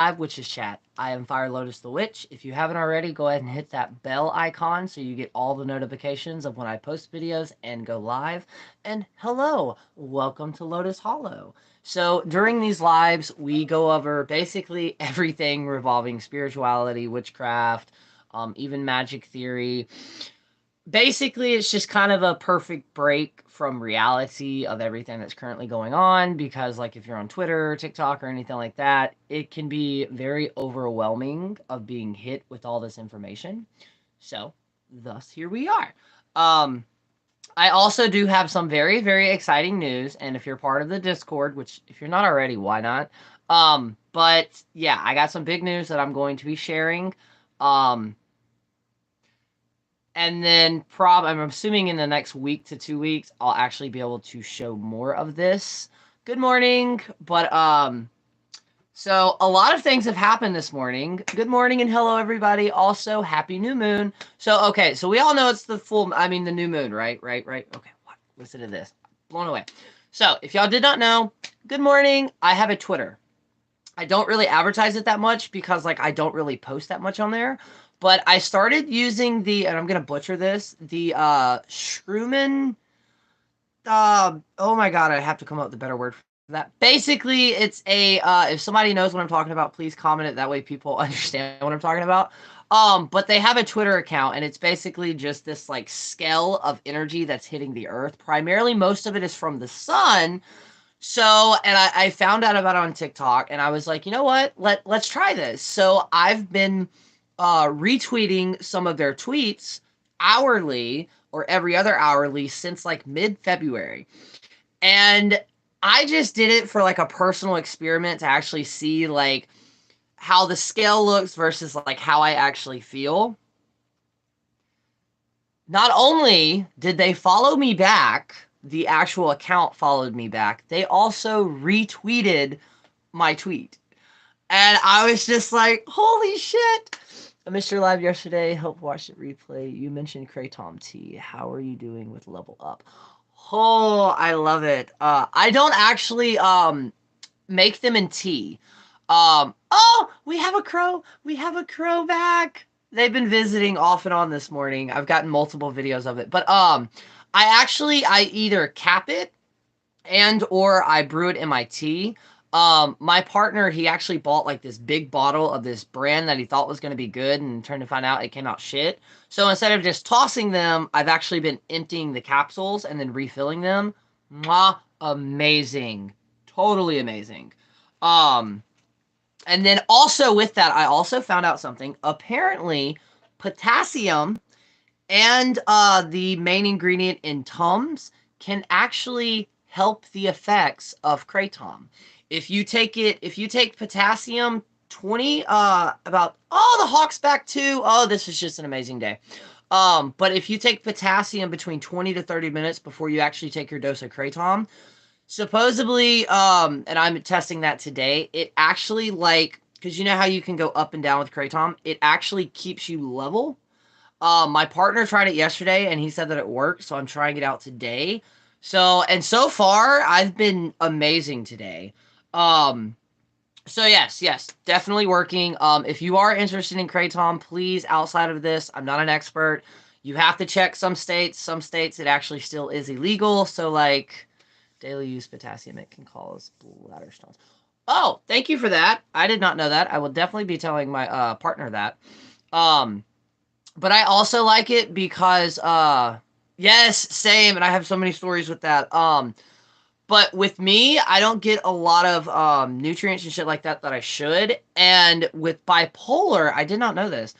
Witches Chat. I am Fire Lotus the Witch. If you haven't already, go ahead and hit that bell icon so you get all the notifications of when I post videos and go live. And hello, welcome to Lotus Hollow. So during these lives, we go over basically everything revolving spirituality, witchcraft, even magic theory. Basically, it's just kind of a perfect break from reality of everything that's currently going on because, like, if you're on Twitter, TikTok, or anything like that, it can be very overwhelming of being hit with all this information. So, thus, here we are. Um, I also do have some very, very exciting news, and if you're part of the Discord, which if you're not already, why not? But yeah, I got some big news that I'm going to be sharing. Um, and then I'm assuming in the next week to 2 weeks, I'll actually be able to show more of this. Good morning. So a lot of things have happened this morning. Good morning and hello everybody. Also, happy new moon. So we all know it's the new moon, right? Right. Okay, what? Listen to this. Blown away. So if y'all did not know, good morning. I have a Twitter. I don't really advertise it that much because like I don't really post that much on there. But I started using and I'm gonna butcher this, the Shruman. Oh my god, I have to come up with a better word for that. Basically, it's a if somebody knows what I'm talking about, please comment it. That way people understand what I'm talking about. But they have a Twitter account, and it's basically just this like scale of energy that's hitting the earth. Primarily, most of it is from the sun. So, and I found out about it on TikTok, and I was like, you know what? Let's try this. So I've been retweeting some of their tweets hourly or every other hourly since like mid-February. And I just did it for like a personal experiment to actually see like how the scale looks versus like how I actually feel. Not only did they follow me back, the actual account followed me back, they also retweeted my tweet. And I was just like, holy shit. I missed your live yesterday. Hope watch the replay. You mentioned Kratom T. How are you doing with level up? Oh, I love it. I don't actually make them in tea. Oh, we have a crow. We have a crow back. They've been visiting off and on this morning. I've gotten multiple videos of it. But I either cap it and or I brew it in my tea. My partner, he actually bought like this big bottle of this brand that he thought was going to be good and turned to find out it came out shit. So instead of just tossing them, I've actually been emptying the capsules and then refilling them. Mwah, amazing. Totally amazing. Um, and then also with that, I also found out something. Apparently, potassium and the main ingredient in Tums can actually help the effects of kratom. If you take potassium 20 about the hawk's back too. Oh, this is just an amazing day. But if you take potassium between 20 to 30 minutes before you actually take your dose of kratom, supposedly and I'm testing that today, it actually like because you know how you can go up and down with kratom, it actually keeps you level. My partner tried it yesterday and he said that it worked, so I'm trying it out today. So far I've been amazing today. Um, so yes, definitely working. If you are interested in kratom, please, outside of this, I'm not an expert. You have to check some states. Some states it actually still is illegal. So like daily use potassium, it can cause bladder stones. Oh, thank you for that. I did not know that. I will definitely be telling my partner that. Um, but I also like it because yes, same, and I have so many stories with that. But with me, I don't get a lot of nutrients and shit like that I should. And with bipolar, I did not know this.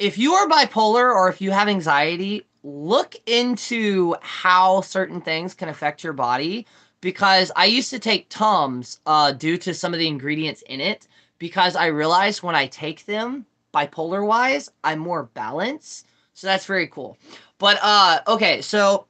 If you are bipolar or if you have anxiety, look into how certain things can affect your body because I used to take Tums due to some of the ingredients in it because I realized when I take them bipolar wise, I'm more balanced. So that's very cool. But okay, so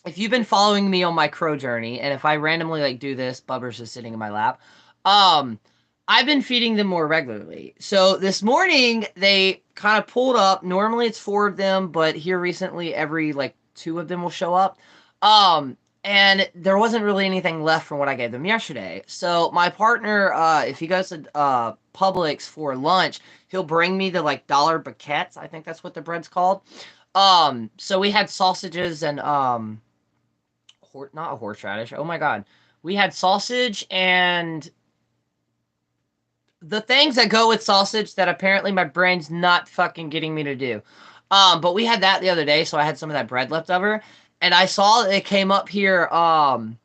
if you've been following me on my crow journey, and if I randomly like do this, Bubber's just sitting in my lap. Um, I've been feeding them more regularly. So this morning they kind of pulled up. Normally it's four of them, but here recently every like two of them will show up. Um, and there wasn't really anything left from what I gave them yesterday. So my partner, if he goes to Publix for lunch, he'll bring me the like dollar baguettes. I think that's what the bread's called. So we had sausages and not horseradish. Oh my god, we had sausage and the things that go with sausage that apparently my brain's not fucking getting me to do. But we had that the other day, so I had some of that bread left over, and I saw it came up here, and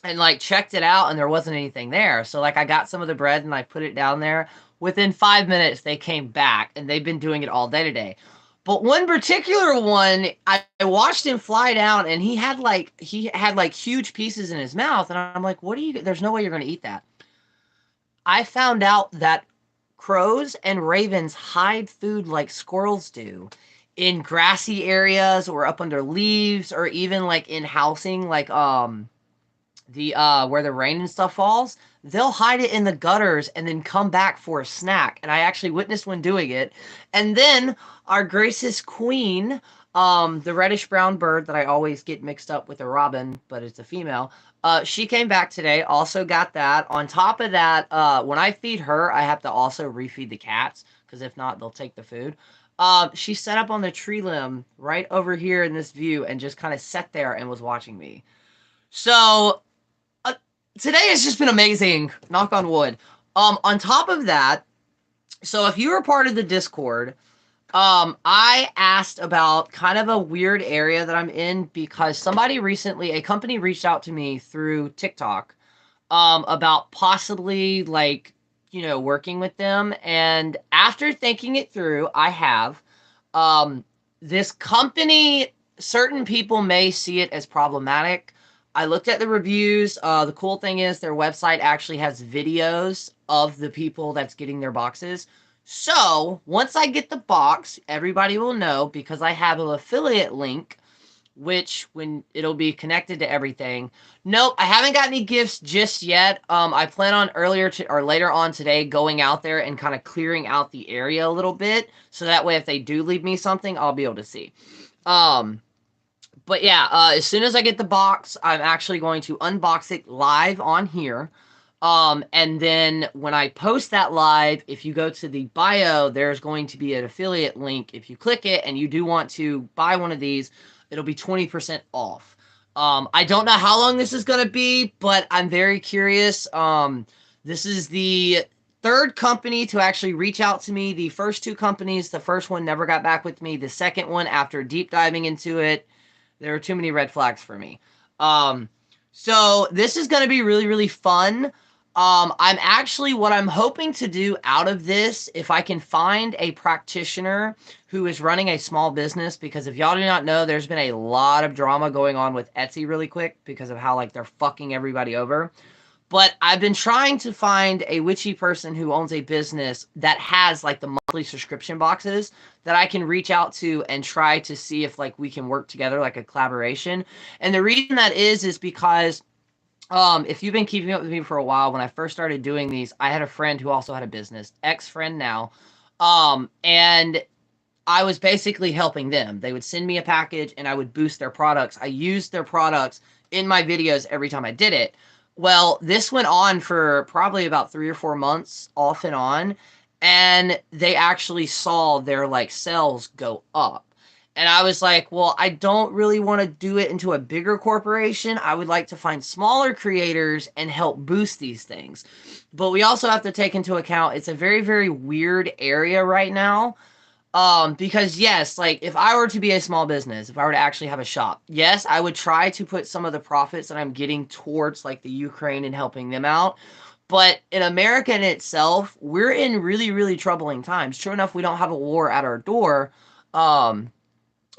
like checked it out, and there wasn't anything there. So like I got some of the bread and I put it down there. Within 5 minutes, they came back, and they've been doing it all day today. But one particular one, I watched him fly down, and he had like huge pieces in his mouth, and I'm like, what are you? There's no way you're gonna eat that. I found out that crows and ravens hide food like squirrels do in grassy areas or up under leaves or even like in housing like the where the rain and stuff falls. They'll hide it in the gutters and then come back for a snack. And I actually witnessed one doing it. And then our gracious queen, the reddish brown bird that I always get mixed up with a robin, but it's a female. She came back today, also got that. On top of that, when I feed her, I have to also refeed the cats, because if not, they'll take the food. She sat up on the tree limb right over here in this view and just kind of sat there and was watching me. So, today has just been amazing, knock on wood. On top of that, so if you were part of the Discord, I asked about kind of a weird area that I'm in because a company reached out to me through TikTok, about possibly like, working with them. And after thinking it through, I have, this company, certain people may see it as problematic. I looked at the reviews. The cool thing is their website actually has videos of the people that's getting their boxes. So once I get the box, everybody will know because I have an affiliate link, which when it'll be connected to everything. Nope, I haven't got any gifts just yet. I plan on later on today going out there and kind of clearing out the area a little bit, so that way if they do leave me something, I'll be able to see. But yeah, as soon as I get the box, I'm actually going to unbox it live on here. And then when I post that live, if you go to the bio, there's going to be an affiliate link. If you click it and you do want to buy one of these, it'll be 20% off. I don't know how long this is going to be, but I'm very curious. This is the third company to actually reach out to me. The first two companies, the first one never got back with me. The second one, after deep diving into it, there were too many red flags for me. So this is going to be really, really fun. What I'm hoping to do out of this, if I can find a practitioner who is running a small business, because if y'all do not know, there's been a lot of drama going on with Etsy really quick because of how like they're fucking everybody over. But I've been trying to find a witchy person who owns a business that has like the monthly subscription boxes that I can reach out to and try to see if like we can work together like a collaboration. And the reason that is because if you've been keeping up with me for a while, when I first started doing these, I had a friend who also had a business, ex-friend now. And I was basically helping them. They would send me a package and I would boost their products. I used their products in my videos every time I did it. Well, this went on for probably about 3 or 4 months off and on, and they actually saw their like sales go up. And I was like, well, I don't really want to do it into a bigger corporation. I would like to find smaller creators and help boost these things. But we also have to take into account it's a very, very weird area right now. Because yes, like if I were to be a small business, if I were to actually have a shop, yes, I would try to put some of the profits that I'm getting towards like the Ukraine and helping them out. But in America in itself, we're in really, really troubling times. True enough, we don't have a war at our door.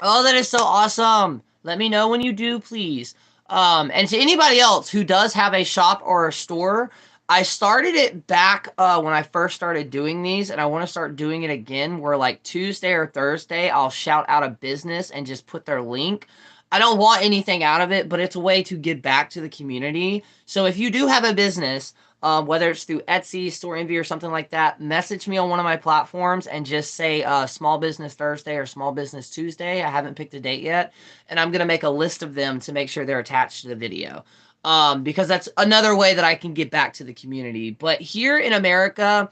Oh, that is so awesome. Let me know when you do, please. And to anybody else who does have a shop or a store, I started it back when I first started doing these, and I want to start doing it again where like Tuesday or Thursday, I'll shout out a business and just put their link. I don't want anything out of it, but it's a way to give back to the community. So if you do have a business, whether it's through Etsy, Store Envy, or something like that, message me on one of my platforms and just say Small Business Thursday or Small Business Tuesday. I haven't picked a date yet, and I'm going to make a list of them to make sure they're attached to the video. Because that's another way that I can get back to the community. But here in America,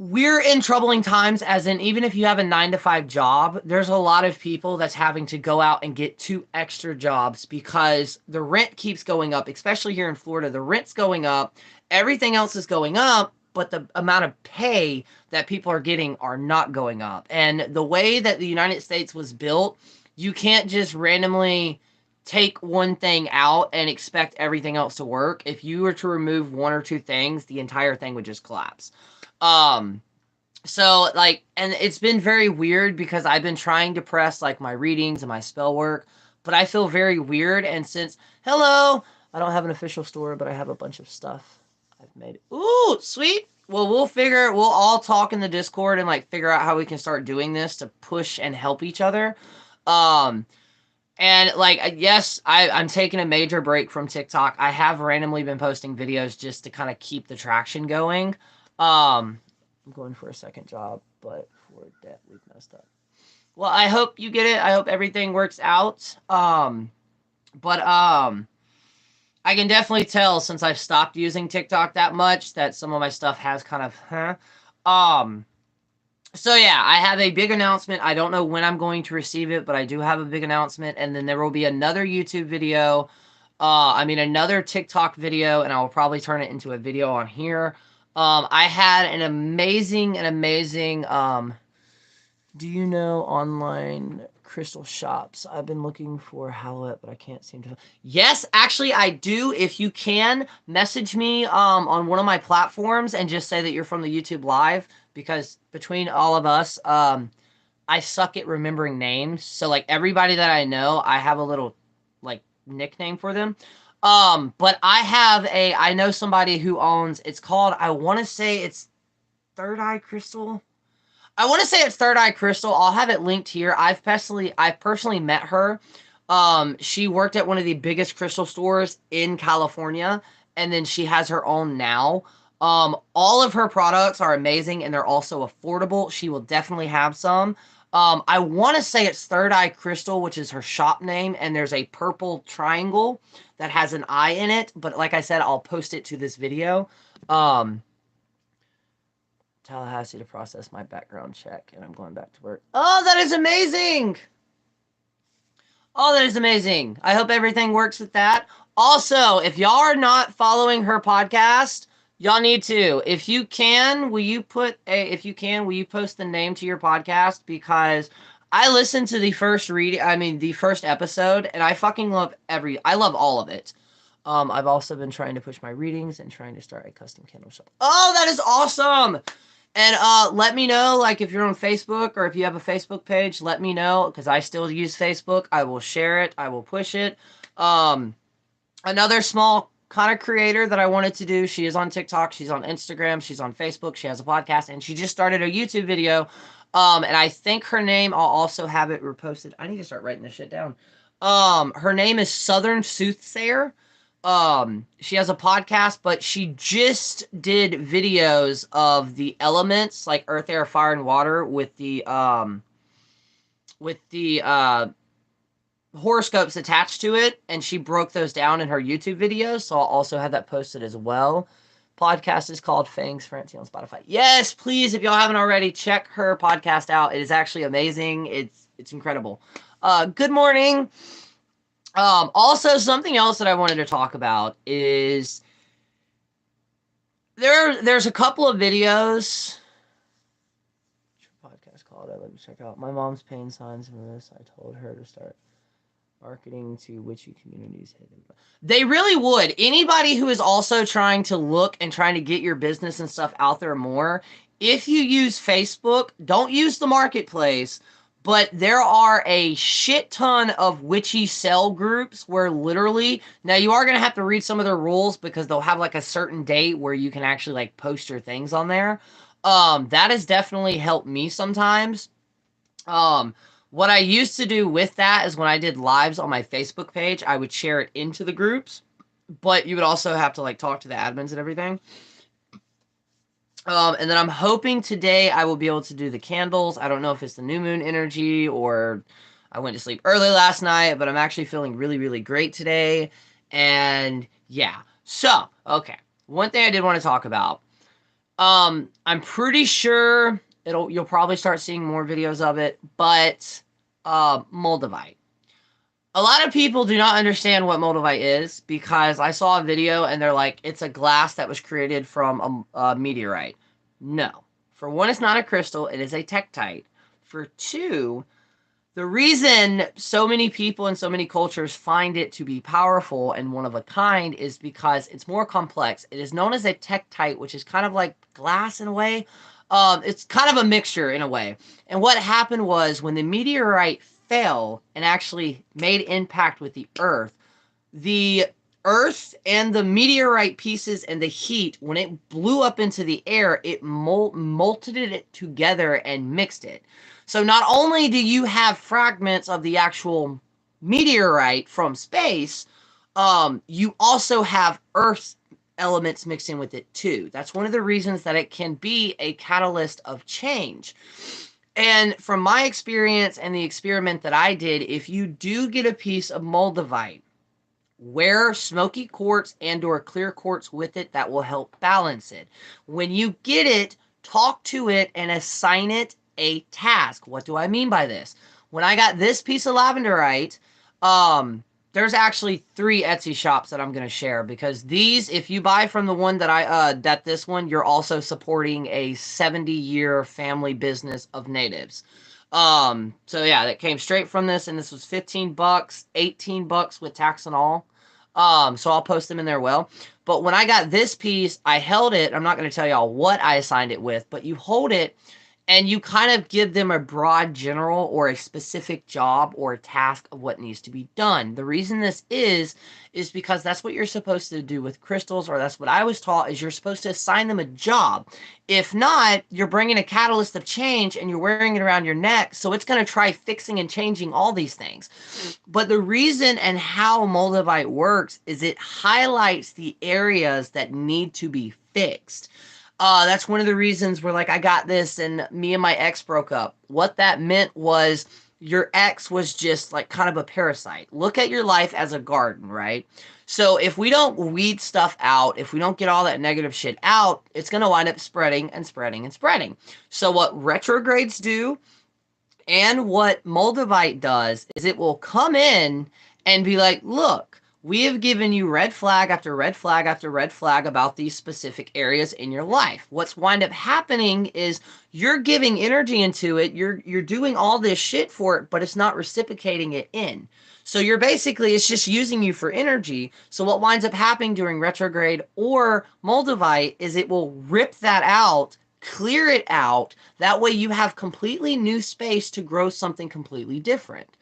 we're in troubling times, as in, even if you have a 9-to-5 job, there's a lot of people that's having to go out and get 2 extra jobs because the rent keeps going up, especially here in Florida. The rent's going up, everything else is going up, but the amount of pay that people are getting are not going up. And the way that the United States was built, you can't just randomly take one thing out and expect everything else to work. If you were to remove 1 or 2 things, the entire thing would just collapse. So like, and it's been very weird because I've been trying to press like my readings and my spell work, but I feel very weird. And since, hello, I don't have an official store, but I have a bunch of stuff I've made. Ooh, sweet. Well, we'll all talk in the Discord and like figure out how we can start doing this to push and help each other. And like, yes, I'm taking a major break from TikTok. I have randomly been posting videos just to kind of keep the traction going. I'm going for a second job, but for that we've messed up. Well, I hope you get it. I hope everything works out. But I can definitely tell since I've stopped using TikTok that much that some of my stuff has kind of, so yeah, I have a big announcement. I don't know when I'm going to receive it, but I do have a big announcement, and then there will be another YouTube video, another TikTok video, and I will probably turn it into a video on here. I had an amazing, do you know online crystal shops? I've been looking for Halloween, but I can't seem to. Yes, actually, I do. If you can, message me on one of my platforms and just say that you're from the YouTube Live, because between all of us, I suck at remembering names. So, like, everybody that I know, I have a little, like, nickname for them. But I know somebody who owns, it's called, I want to say it's Third Eye Crystal. I want to say it's Third Eye Crystal. I'll have it linked here. I've personally met her. She worked at one of the biggest crystal stores in California, and then she has her own now. All of her products are amazing, and they're also affordable. She will definitely have some. I want to say it's Third Eye Crystal, which is her shop name, and there's a purple triangle that has an eye in it, but like I said, I'll post it to this video. Tallahassee to process my background check, and I'm going back to work. Oh, that is amazing! Oh, that is amazing. I hope everything works with that. Also, if y'all are not following her podcast, y'all need to. If you can, will you post the name to your podcast? Because I listened to the first episode, and I fucking love I love all of it. I've also been trying to push my readings and trying to start a custom candle shop. Oh, that is awesome! And let me know, like, if you're on Facebook or if you have a Facebook page, let me know, because I still use Facebook. I will share it. I will push it. Another small kind of creator that I wanted to do, she is on TikTok, she's on Instagram, she's on Facebook, she has a podcast, and she just started a YouTube video. And I think her name, I'll also have it reposted. I need to start writing this shit down. Her name is Southern Soothsayer. She has a podcast, but she just did videos of the elements, like earth, air, fire, and water, with the horoscopes attached to it, and she broke those down in her YouTube videos, so I'll also have that posted as well. Podcast is called Fangs Francie on Spotify. Yes, please, if y'all haven't already, check her podcast out. It is actually amazing. It's incredible. Good morning. Also, something else that I wanted to talk about is there's a couple of videos. Podcast called, let me check out. My mom's pain signs from this. I told her to start marketing to witchy communities. They really would. Anybody who is also trying to look and trying to get your business and stuff out there more, if you use Facebook, don't use the marketplace. But there are a shit ton of witchy sell groups where literally, now you are going to have to read some of their rules because they'll have like a certain date where you can actually like post your things on there. That has definitely helped me sometimes. What I used to do with that is when I did lives on my Facebook page, I would share it into the groups. but you would also have to like talk to the admins and everything. And then I'm hoping today I will be able to do the candles. I don't know if it's the new moon energy or I went to sleep early last night, but I'm actually feeling really, really great today. And yeah. So, okay. One thing I did want to talk about. I'm pretty sure you'll probably start seeing more videos of it, but Moldavite. A lot of people do not understand what Moldavite is because I saw a video and they're like, it's a glass that was created from a meteorite. No. For one, it's not a crystal, it is a Tektite. For two, the reason so many people in so many cultures find it to be powerful and one of a kind is because it's more complex. It is known as a Tektite, which is kind of like glass in a way. It's kind of a mixture in a way. And what happened was when the meteorite fell and actually made impact with the earth and the meteorite pieces and the heat, when it blew up into the air, it molted it together and mixed it. So not only do you have fragments of the actual meteorite from space, you also have earth elements mixed in with it too. That's one of the reasons that it can be a catalyst of change. And from my experience and the experiment that I did, if you do get a piece of Moldavite, wear smoky quartz and or clear quartz with it. That will help balance it. When you get it, talk to it and assign it a task. What do I mean by this? When I got this piece of lavenderite, there's actually 3 Etsy shops that I'm going to share because these, if you buy from the one that this one, you're also supporting a 70-year family business of natives. So yeah, that came straight from this, and this was $15, $18 with tax and all. So I'll post them in there well. But when I got this piece, I held it. I'm not going to tell y'all what I assigned it with, but you hold it and you kind of give them a broad general or a specific job or a task of what needs to be done. The reason this is because that's what you're supposed to do with crystals, or that's what I was taught, is you're supposed to assign them a job. If not, you're bringing a catalyst of change and you're wearing it around your neck, so it's going to try fixing and changing all these things. But the reason and how Moldavite works is it highlights the areas that need to be fixed. That's one of the reasons where, like, I got this and me and my ex broke up. What that meant was your ex was just like kind of a parasite. Look at your life as a garden, right? So if we don't weed stuff out, if we don't get all that negative shit out, it's going to wind up spreading and spreading and spreading. So what retrogrades do and what Moldavite does is it will come in and be like, look, we have given you red flag after red flag after red flag about these specific areas in your life. What's wind up happening is you're giving energy into it. You're doing all this shit for it, but it's not reciprocating it in. So you're basically, it's just using you for energy. So what winds up happening during retrograde or Moldavite is it will rip that out, clear it out. That way you have completely new space to grow something completely different.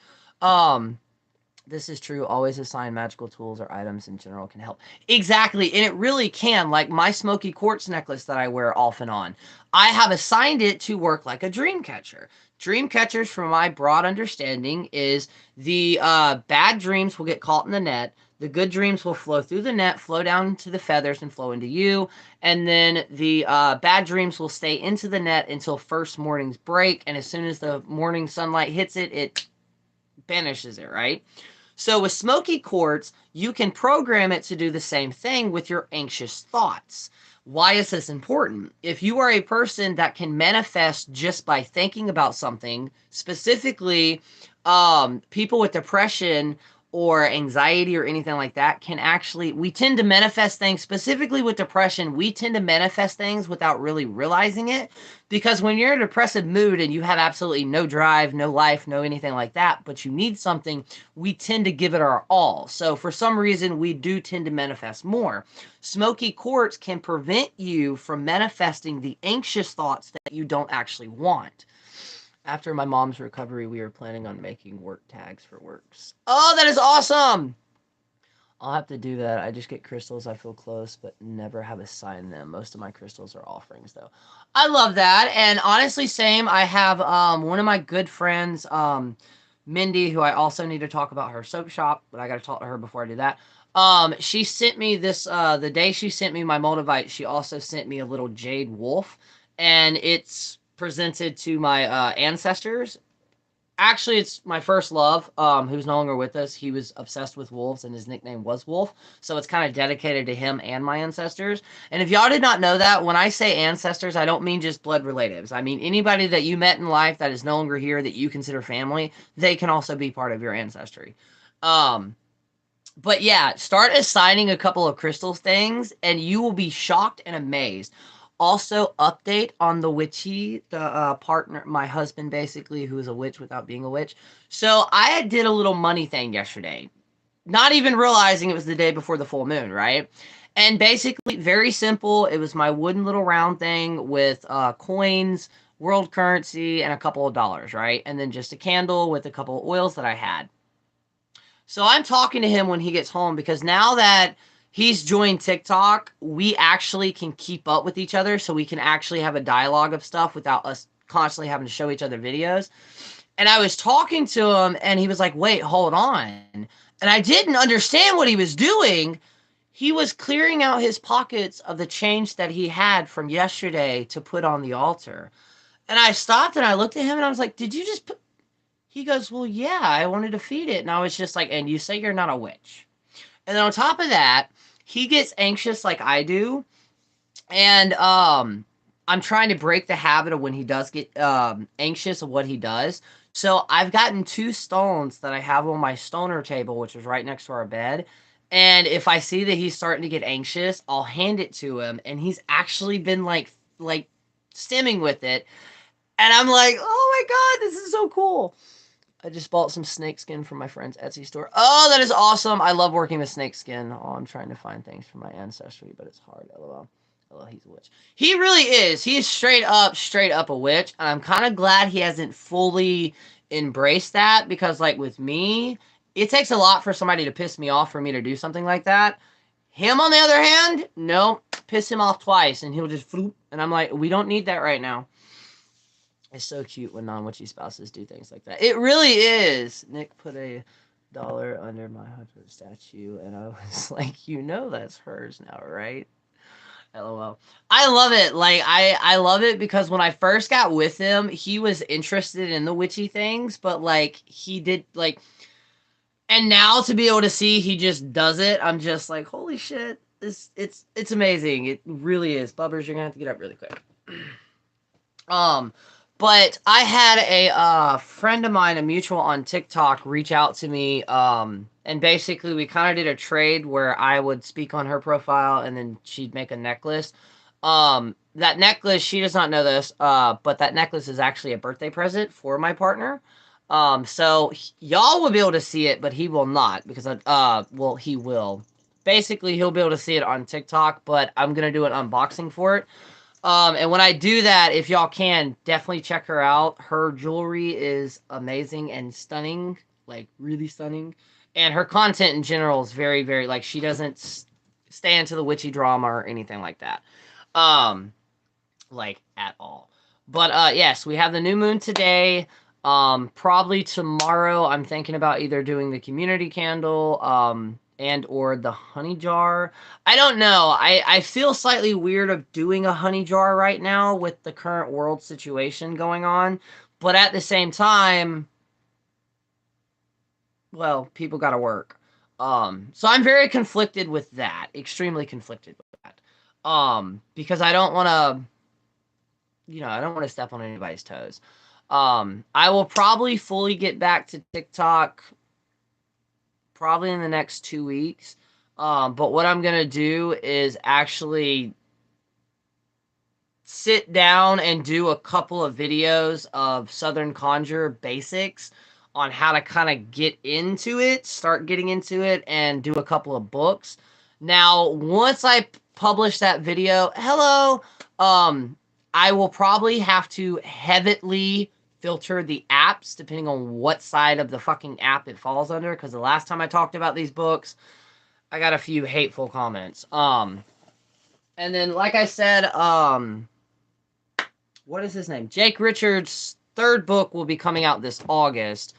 This is true. Always assign magical tools or items in general can help. Exactly. And it really can. Like my smoky quartz necklace that I wear off and on. I have assigned it to work like a dream catcher. Dream catchers, from my broad understanding, is the bad dreams will get caught in the net. The good dreams will flow through the net, flow down to the feathers, and flow into you. And then the bad dreams will stay into the net until first morning's break. And as soon as the morning sunlight hits it, it banishes it, right? So with smoky quartz, you can program it to do the same thing with your anxious thoughts. Why is this important? If you are a person that can manifest just by thinking about something, specifically people with depression or anxiety or anything like that can actually, we tend to manifest things, specifically with depression, we tend to manifest things without really realizing it, because when you're in a depressive mood and you have absolutely no drive, no life, no anything like that, but you need something, we tend to give it our all. So for some reason, we do tend to manifest more. Smoky quartz can prevent you from manifesting the anxious thoughts that you don't actually want. After my mom's recovery, we are planning on making work tags for works. Oh, that is awesome! I'll have to do that. I just get crystals I feel close, but never have assigned them. Most of my crystals are offerings, though. I love that. And honestly, same. I have one of my good friends, Mindy, who I also need to talk about her soap shop, but I got to talk to her before I do that. She sent me this, the day she sent me my Moldavite, she also sent me a little jade wolf, and it's presented to my, ancestors. Actually, it's my first love, who's no longer with us. He was obsessed with wolves, and his nickname was Wolf. So it's kind of dedicated to him and my ancestors. And if y'all did not know that, when I say ancestors, I don't mean just blood relatives. I mean anybody that you met in life that is no longer here that you consider family, they can also be part of your ancestry. Um, but yeah, start assigning a couple of crystal things, and you will be shocked and amazed. Also, update on the Witchy, the partner, my husband, basically, who is a witch without being a witch. So I did a little money thing yesterday, not even realizing it was the day before the full moon, right? And basically, very simple. It was my wooden little round thing with coins, world currency, and a couple of dollars, right? And then just a candle with a couple of oils that I had. So I'm talking to him when he gets home because now that he's joined TikTok, we actually can keep up with each other, so we can actually have a dialogue of stuff without us constantly having to show each other videos. And I was talking to him and he was like, "Wait, hold on." And I didn't understand what he was doing. He was clearing out his pockets of the change that he had from yesterday to put on the altar. And I stopped and I looked at him and I was like, "Did you just put..." He goes, "Well, yeah, I wanted to feed it." And I was just like, "And you say you're not a witch." And then on top of that, he gets anxious like I do. And I'm trying to break the habit of when he does get anxious of what he does. So I've gotten 2 stones that I have on my stoner table, which is right next to our bed. And if I see that he's starting to get anxious, I'll hand it to him. And he's actually been like stimming with it. And I'm like, "Oh my God, this is so cool." I just bought some snake skin from my friend's Etsy store. Oh, that is awesome. I love working with snake skin. Oh, I'm trying to find things from my ancestry, but it's hard. LOL. LOL, he's a witch. He really is. He is straight up a witch. And I'm kind of glad he hasn't fully embraced that because, like, with me, it takes a lot for somebody to piss me off for me to do something like that. Him, on the other hand, no, piss him off twice and he'll just floop. And I'm like, we don't need that right now. It's so cute when non-witchy spouses do things like that. It really is. Nick put $1 under my husband's statue, and I was like, "You know that's hers now, right?" LOL. I love it. Like, I love it because when I first got with him, he was interested in the witchy things, but like he did like, and now to be able to see he just does it, I'm just like, holy shit. It's amazing. It really is. Bubbers, you're gonna have to get up really quick. Um, but I had a friend of mine, a mutual on TikTok, reach out to me. And basically we kind of did a trade where I would speak on her profile and then she'd make a necklace. That necklace, she does not know this, but that necklace is actually a birthday present for my partner. So y'all will be able to see it, but he will not because, well, he will. Basically, he'll be able to see it on TikTok, but I'm going to do an unboxing for it. And when I do that, if y'all can, definitely check her out. Her jewelry is amazing and stunning, like really stunning. And her content in general is very, very, like, she doesn't stay into the witchy drama or anything like that. Like, at all. But, yes, we have the new moon today. Probably tomorrow, I'm thinking about either doing the community candle, and or the honey jar. I don't know. I feel slightly weird of doing a honey jar right now with the current world situation going on. But at the same time, well, people gotta work. So I'm very conflicted with that. Extremely conflicted with that. Because I don't wanna, I don't want to step on anybody's toes. I will probably fully get back to TikTok probably in the next 2 weeks. But what I'm going to do is actually sit down and do a couple of videos of Southern Conjure basics on how to kind of get into it, start getting into it, and do a couple of books. Now, once I publish that video, hello, I will probably have to heavily filter the apps depending on what side of the fucking app it falls under, because the last time I talked about these books, I got a few hateful comments. And then, like I said, what is his name? Jake Richards' third book will be coming out this August.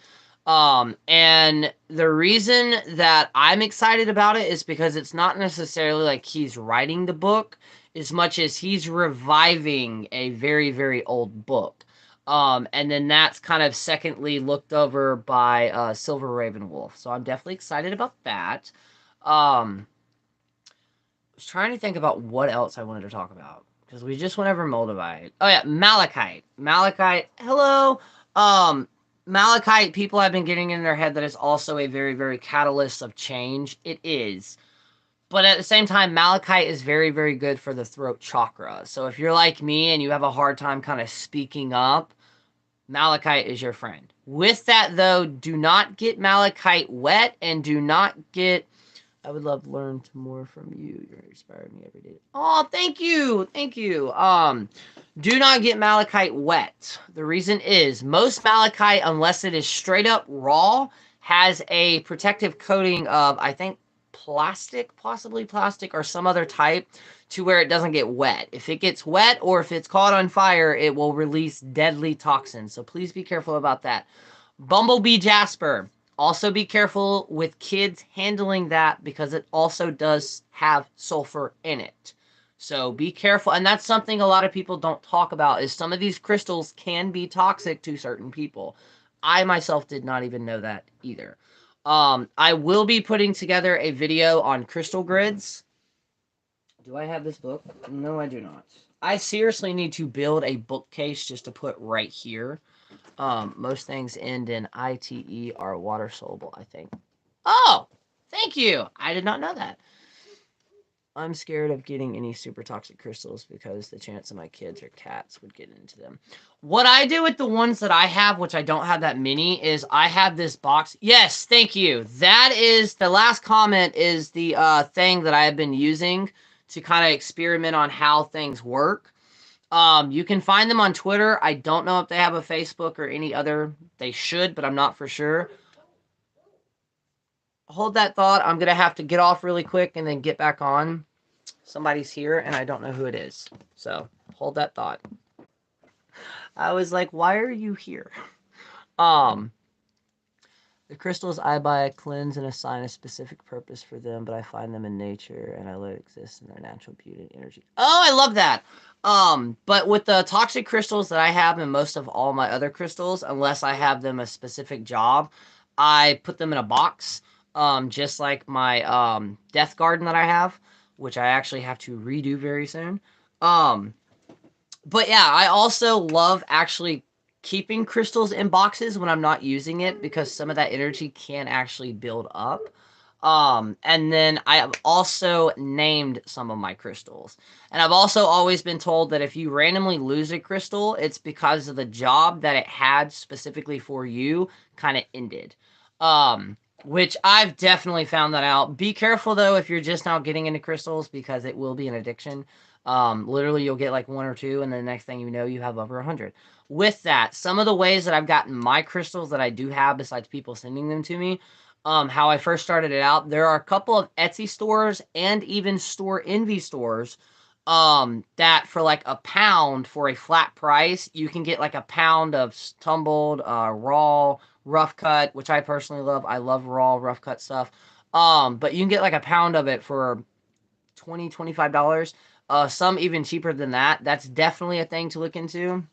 And the reason that I'm excited about it is because it's not necessarily like he's writing the book as much as he's reviving a very, very old book. And then that's kind of secondly looked over by Silver Raven Wolf. So I'm definitely excited about that. I was trying to think about what else I wanted to talk about because we just went over Moldavite. Oh yeah, Malachite. Malachite. Hello. Um, Malachite. People have been getting in their head that it's also a very, very catalyst of change. It is, but at the same time, Malachite is very, very good for the throat chakra. So if you're like me and you have a hard time kind of speaking up, Malachite is your friend. With that though, do not get Malachite wet and do not get. I would love to learn more from you. You're inspiring me every day. Oh, thank you. Thank you. Do not get malachite wet. The reason is most malachite, unless it is straight up raw, has a protective coating of, I think, plastic, possibly plastic or some other type to where it doesn't get wet. If it gets wet or if it's caught on fire, it will release deadly toxins. So please be careful about that. Bumblebee jasper. Also be careful with kids handling that because it also does have sulfur in it. So be careful. And that's something a lot of people don't talk about is some of these crystals can be toxic to certain people. I myself did not even know that either. I will be putting together a video on crystal grids. Do I have this book? No, I do not. I seriously need to build a bookcase just to put right here. Most things end in ITE are water soluble, I think. Oh, thank you. I did not know that. I'm scared of getting any super toxic crystals because the chance of my kids or cats would get into them. What I do with the ones that I have, which I don't have that many, is I have this box. Yes, thank you. That is the last comment is the thing that I have been using to kind of experiment on how things work. You can find them on Twitter. I don't know if they have a Facebook or any other. They should, but I'm not for sure. Hold that thought. I'm going to have to get off really quick and then get back on. Somebody's here and I don't know who it is. So hold that thought. I was like, why are you here? The crystals I buy cleanse and assign a specific purpose for them, but I find them in nature and I let it exist in their natural beauty and energy. Oh, I love that. But with the toxic crystals that I have and most of all my other crystals, unless I have them a specific job, I put them in a box. Just like my death garden that I have, which I actually have to redo very soon. But yeah, I also love actually keeping crystals in boxes when I'm not using it because some of that energy can actually build up. And then I have also named some of my crystals. And I've also always been told that if you randomly lose a crystal, it's because of the job that it had specifically for you kind of ended. Which I've definitely found that out. Be careful though if you're just now getting into crystals because it will be an addiction. Literally you'll get like 1 or 2 and the next thing you know you have over 100. With that, some of the ways that I've gotten my crystals that I do have besides people sending them to me, how I first started it out, there are a couple of Etsy stores and even Store Envy stores that for like £1 for a flat price, you can get like a pound of tumbled, raw, rough cut, which I personally love. I love raw, rough cut stuff. But you can get like a pound of it for $25. Some even cheaper than that. That's definitely a thing to look into.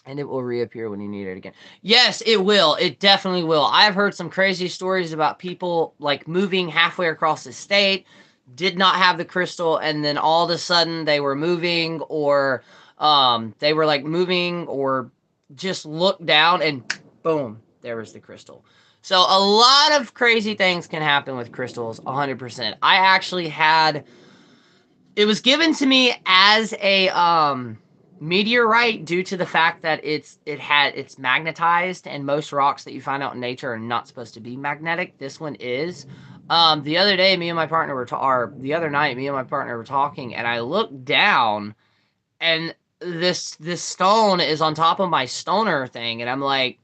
And it will reappear when you need it again. Yes, it will. It definitely will. I've heard some crazy stories about people like moving halfway across the state, did not have the crystal, and then all of a sudden they were moving or they were like moving or just looked down and boom, there was the crystal. So a lot of crazy things can happen with crystals, 100%. I actually had it was given to me as a meteorite due to the fact that it's magnetized and most rocks that you find out in nature are not supposed to be magnetic. This one is. The other day, me and my partner were the other night, me and my partner were talking, and I looked down, and this stone is on top of my stoner thing, and I'm like,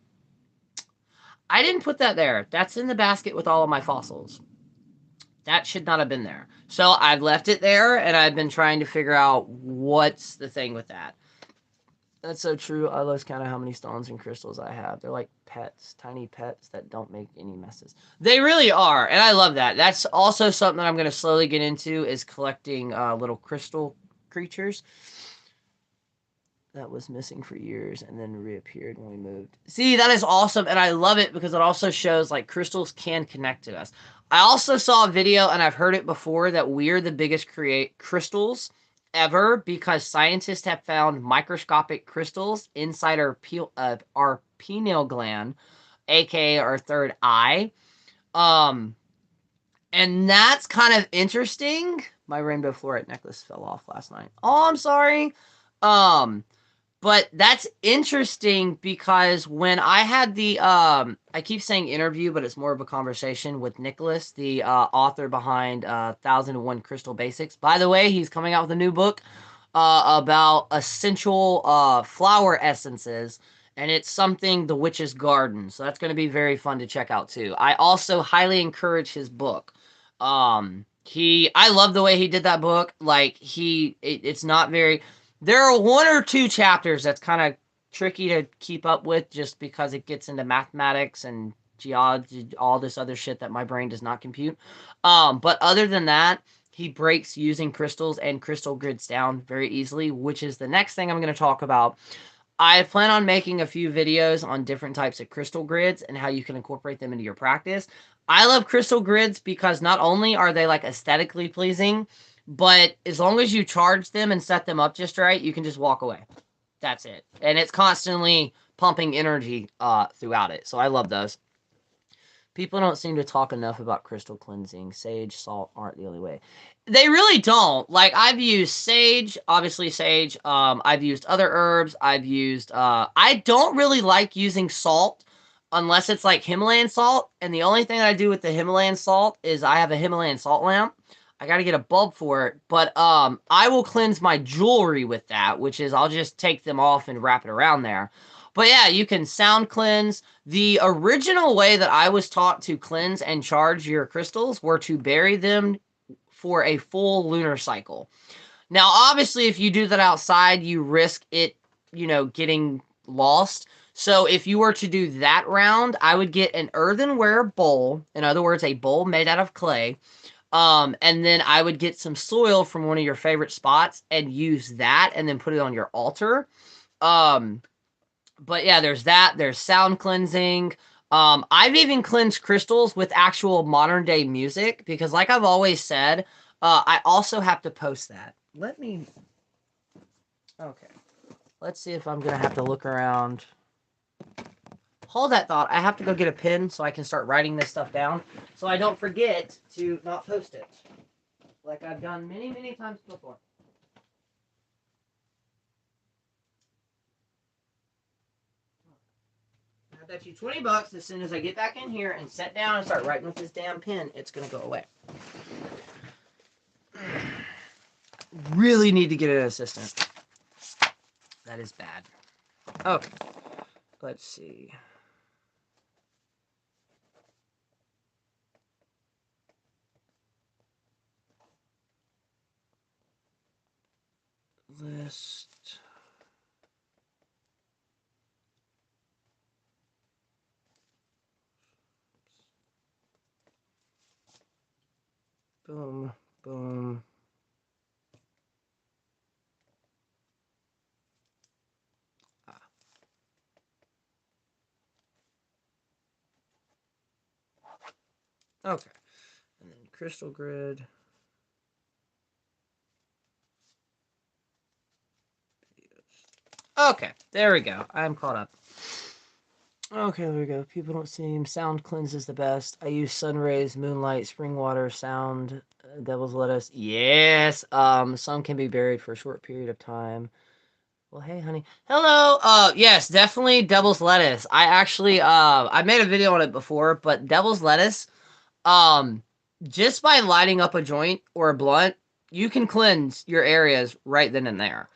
I didn't put that there. That's in the basket with all of my fossils. That should not have been there. So I've left it there, and I've been trying to figure out what's the thing with that. That's so true. I lost count of how many stones and crystals I have. They're like pets, tiny pets that don't make any messes. They really are, and I love that. That's also something that I'm going to slowly get into is collecting little crystal creatures that was missing for years and then reappeared when we moved. See, that is awesome, and I love it because it also shows like crystals can connect to us. I also saw a video, and I've heard it before, that we're the biggest create crystals ever because scientists have found microscopic crystals inside our pineal gland, aka our third eye. Um, and that's kind of interesting. My rainbow fluorite necklace fell off last night. Oh, I'm sorry. Um, but that's interesting because when I had the I keep saying interview, but it's more of a conversation with Nicholas, the author behind 1001 Crystal Basics. By the way, he's coming out with a new book about essential flower essences, and it's something the Witch's Garden. So that's going to be very fun to check out too. I also highly encourage his book. I love the way he did that book. Like it's not very. There are one or two chapters that's kind of tricky to keep up with just because it gets into mathematics and geology, all this other shit that my brain does not compute. But other than that, he breaks using crystals and crystal grids down very easily, which is the next thing I'm going to talk about. I plan on making a few videos on different types of crystal grids and how you can incorporate them into your practice. I love crystal grids because not only are they like aesthetically pleasing, but as long as you charge them and set them up just right, you can just walk away. That's it. And it's constantly pumping energy throughout it. So I love those. People don't seem to talk enough about crystal cleansing. Sage, salt aren't the only way. They really don't. Like, I've used sage, obviously sage. I've used other herbs. I've used, I don't really like using salt unless it's like Himalayan salt. And the only thing I do with the Himalayan salt is I have a Himalayan salt lamp. I got to get a bulb for it. But I will cleanse my jewelry with that, which is I'll just take them off and wrap it around there. But yeah, you can sound cleanse. The original way that I was taught to cleanse and charge your crystals were to bury them for a full lunar cycle. Now, obviously, if you do that outside, you risk it, getting lost. So if you were to do that round, I would get an earthenware bowl, in other words, a bowl made out of clay. And then I would get some soil from one of your favorite spots and use that and then put it on your altar. But yeah, there's that. There's sound cleansing. I've even cleansed crystals with actual modern day music because, like I've always said, I also have to post that. Okay. Let's see if I'm going to have to look around. Hold that thought. I have to go get a pen so I can start writing this stuff down so I don't forget to not post it. Like I've done many, many times before. I bet you $20 as soon as I get back in here and sit down and start writing with this damn pen, it's going to go away. Really need to get an assistant. That is bad. Okay. Let's see. List. Boom, boom. Okay. And then crystal grid. Okay, there we go. I'm caught up. Okay, there we go. People don't seem. Sound cleanse is the best. I use sun rays, moonlight, spring water, sound, devil's lettuce. Yes. Some can be buried for a short period of time. Well, hey, honey. Hello. Yes, definitely devil's lettuce. I actually, I made a video on it before, but devil's lettuce, um, just by lighting up a joint or a blunt, you can cleanse your areas right then and there.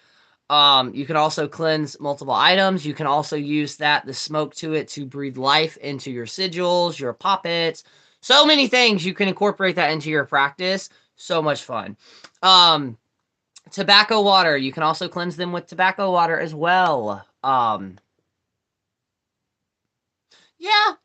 You can also cleanse multiple items. You can also use the smoke to it to breathe life into your sigils, your poppets. So many things you can incorporate that into your practice. So much fun. Um, Tobacco water. You can also cleanse them with tobacco water as well.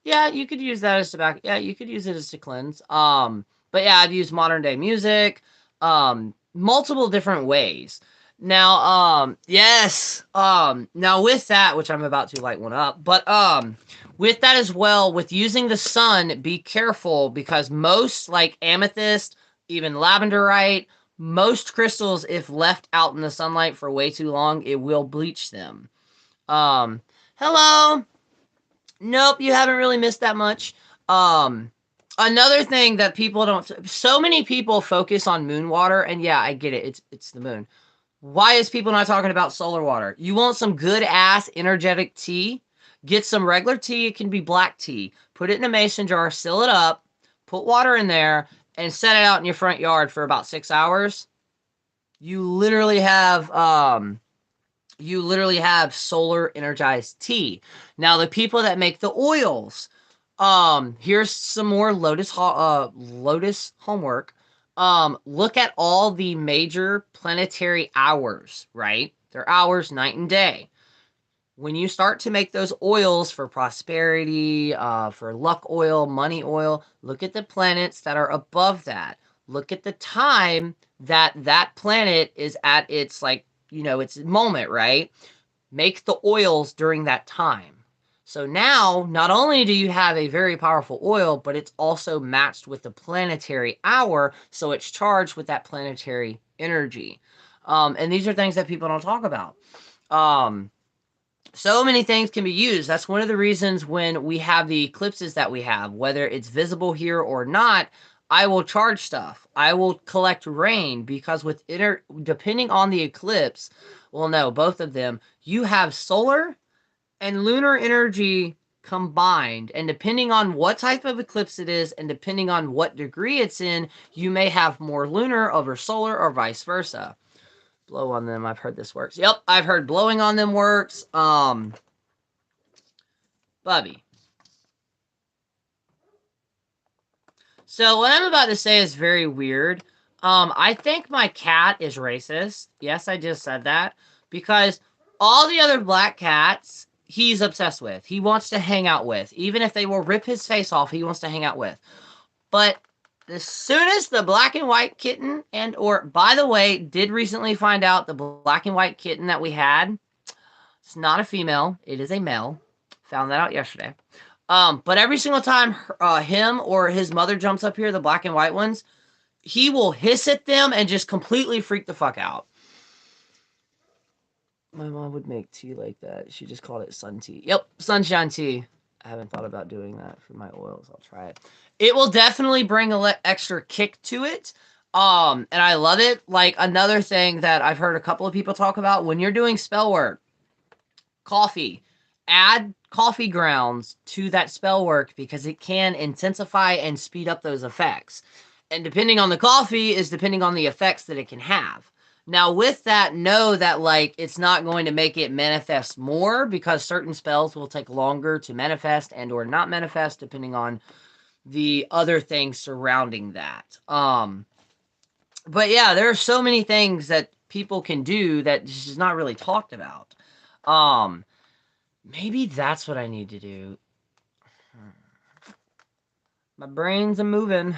Yeah, you could use that as tobacco. Yeah, you could use it as to cleanse. But yeah, I've used modern day music, multiple different ways. Now, yes, now with that, which I'm about to light one up, but with that as well, with using the sun, be careful because most like amethyst, even lavenderite, most crystals, if left out in the sunlight for way too long, it will bleach them. Hello. Nope, you haven't really missed that much. Um, Another thing that people don't, so many people focus on moon water, and yeah, I get it. It's the moon. Why is people not talking about solar water? You want some good ass energetic tea? Get some regular tea. It can be black tea. Put it in a mason jar, seal it up, put water in there, and set it out in your front yard for about 6 hours. You literally have solar energized tea. Now the people that make the oils, here's some more Lotus homework. Look at all the major planetary hours, right? They're hours night and day. When you start to make those oils for prosperity, for luck oil, money oil, look at the planets that are above that. Look at the time that that planet is at its its moment, right? Make the oils during that time. So now, not only do you have a very powerful oil, but it's also matched with the planetary hour, so it's charged with that planetary energy. And these are things that people don't talk about. Um, so many things can be used. That's one of the reasons when we have the eclipses that we have, whether it's visible here or not, I will charge stuff. I will collect rain because depending on the eclipse, well, no, both of them, you have solar and lunar energy combined. And depending on what type of eclipse it is and depending on what degree it's in, you may have more lunar over solar or vice versa. Blow on them. I've heard this works. Yep, I've heard blowing on them works. Bubby. So what I'm about to say is very weird. I think my cat is racist. Yes, I just said that. Because all the other black cats, he's obsessed with. He wants to hang out with. Even if they will rip his face off, he wants to hang out with. But as soon as the black and white kitten by the way, did recently find out the black and white kitten that we had, it's not a female, it is a male. Found that out yesterday. But every single time him or his mother jumps up here, the black and white ones, he will hiss at them and just completely freak the fuck out. My mom would make tea like that. She just called it sun tea. Yep, sunshine tea. I haven't thought about doing that for my oils. I'll try it. It will definitely bring a extra kick to it. And I love it. Like another thing that I've heard a couple of people talk about when you're doing spell work, coffee. Add coffee grounds to that spell work because it can intensify and speed up those effects. And depending on the coffee is depending on the effects that it can have. Now, with that, know that like it's not going to make it manifest more because certain spells will take longer to manifest and or not manifest depending on the other things surrounding that. But yeah, there are so many things that people can do that is not really talked about. Maybe that's what I need to do. My brain's a moving.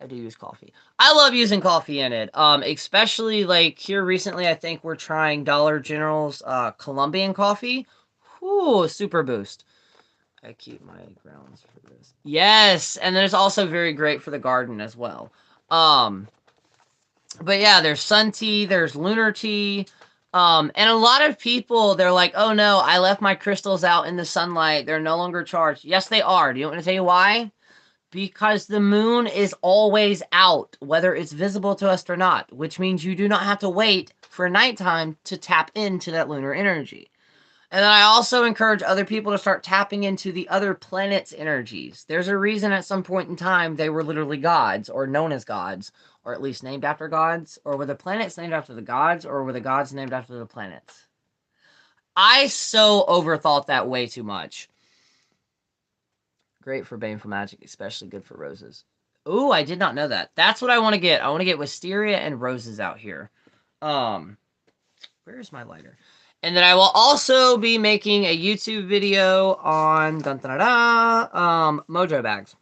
I do use coffee. I love using coffee in it. Especially like here recently, I think we're trying Dollar General's Colombian coffee. Whoo, super boost. I keep my grounds for this. Yes, and then it's also very great for the garden as well. But yeah, there's sun tea, there's lunar tea. And a lot of people, they're like, oh no, I left my crystals out in the sunlight. They're no longer charged. Yes, they are. Do you want me to tell you why? Because the moon is always out, whether it's visible to us or not, which means you do not have to wait for nighttime to tap into that lunar energy. And then I also encourage other people to start tapping into the other planets' energies. There's a reason at some point in time they were literally gods, or known as gods, or at least named after gods. Or were the planets named after the gods, or were the gods named after the planets? I so overthought that way too much. Great for baneful magic, especially good for roses. Ooh, I did not know that. That's what I want to get. I want to get wisteria and roses out here. Where's my lighter? And then I will also be making a YouTube video on mojo bags.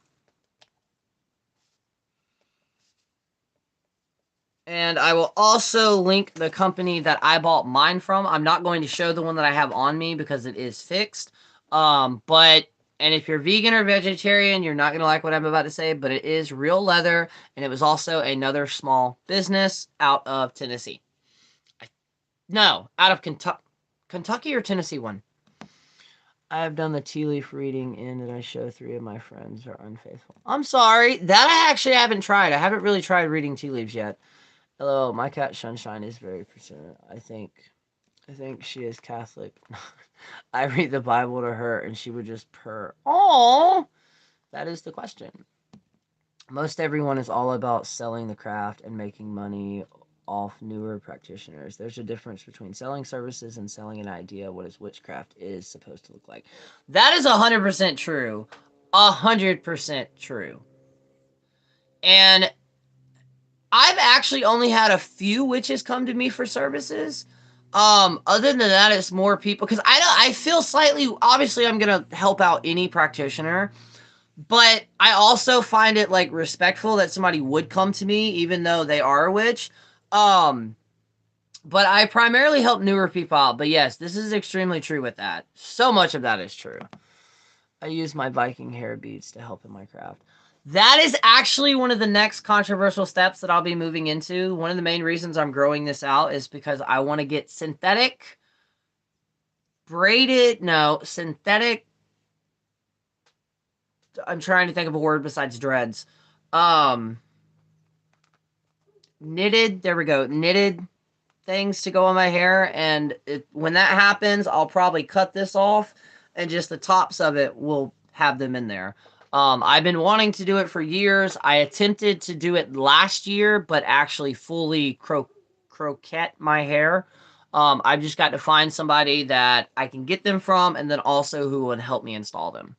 And I will also link the company that I bought mine from. I'm not going to show the one that I have on me because it is fixed. And if you're vegan or vegetarian, you're not going to like what I'm about to say, but it is real leather, and it was also another small business out of Tennessee. No, out of Kentucky or Tennessee one. I have done the tea leaf reading in and I show 3 of my friends are unfaithful. I'm sorry. That I actually haven't tried. I haven't really tried reading tea leaves yet. Hello, my cat Sunshine is very persistent. I think she is Catholic. I read the Bible to her and she would just purr. Oh, that is the question. Most everyone is all about selling the craft and making money off newer practitioners. There's a difference between selling services and selling an idea what is witchcraft is supposed to look like. That is 100% true. 100% true. And I've actually only had a few witches come to me for services. Other than that, it's more people because I feel slightly. Obviously, I'm gonna help out any practitioner, but I also find it like respectful that somebody would come to me even though they are a witch. But I primarily help newer people out. But yes, this is extremely true with that. So much of that is true. I use my Viking hair beads to help in my craft. That is actually one of the next controversial steps that I'll be moving into. One of the main reasons I'm growing this out is because I want to get synthetic I'm trying to think of a word besides dreads. Knitted, there we go. Knitted things to go on my hair, and when that happens, I'll probably cut this off and just the tops of it will have them in there. I've been wanting to do it for years. I attempted to do it last year, but actually fully croquette my hair. I've just got to find somebody that I can get them from, and then also who would help me install them.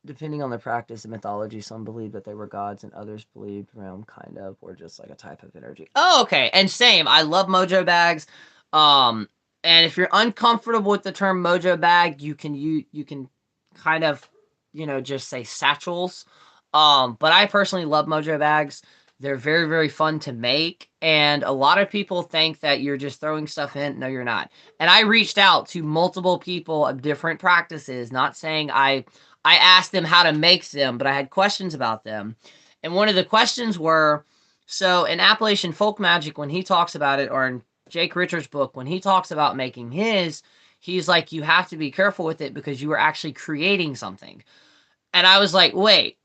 Depending on the practice and mythology, some believe that they were gods and others believed realm kind of or just like a type of energy. Oh, okay. And same. I love mojo bags. And if you're uncomfortable with the term mojo bag, you can kind of, just say satchels. But I personally love mojo bags. They're very, very fun to make. And a lot of people think that you're just throwing stuff in. No, you're not. And I reached out to multiple people of different practices, not saying I asked them how to make them, but I had questions about them. And one of the questions were, so in Appalachian folk magic, when he talks about it, or in Jake Richards' book, when he talks about making his, he's like, you have to be careful with it because you are actually creating something. And I was like, wait,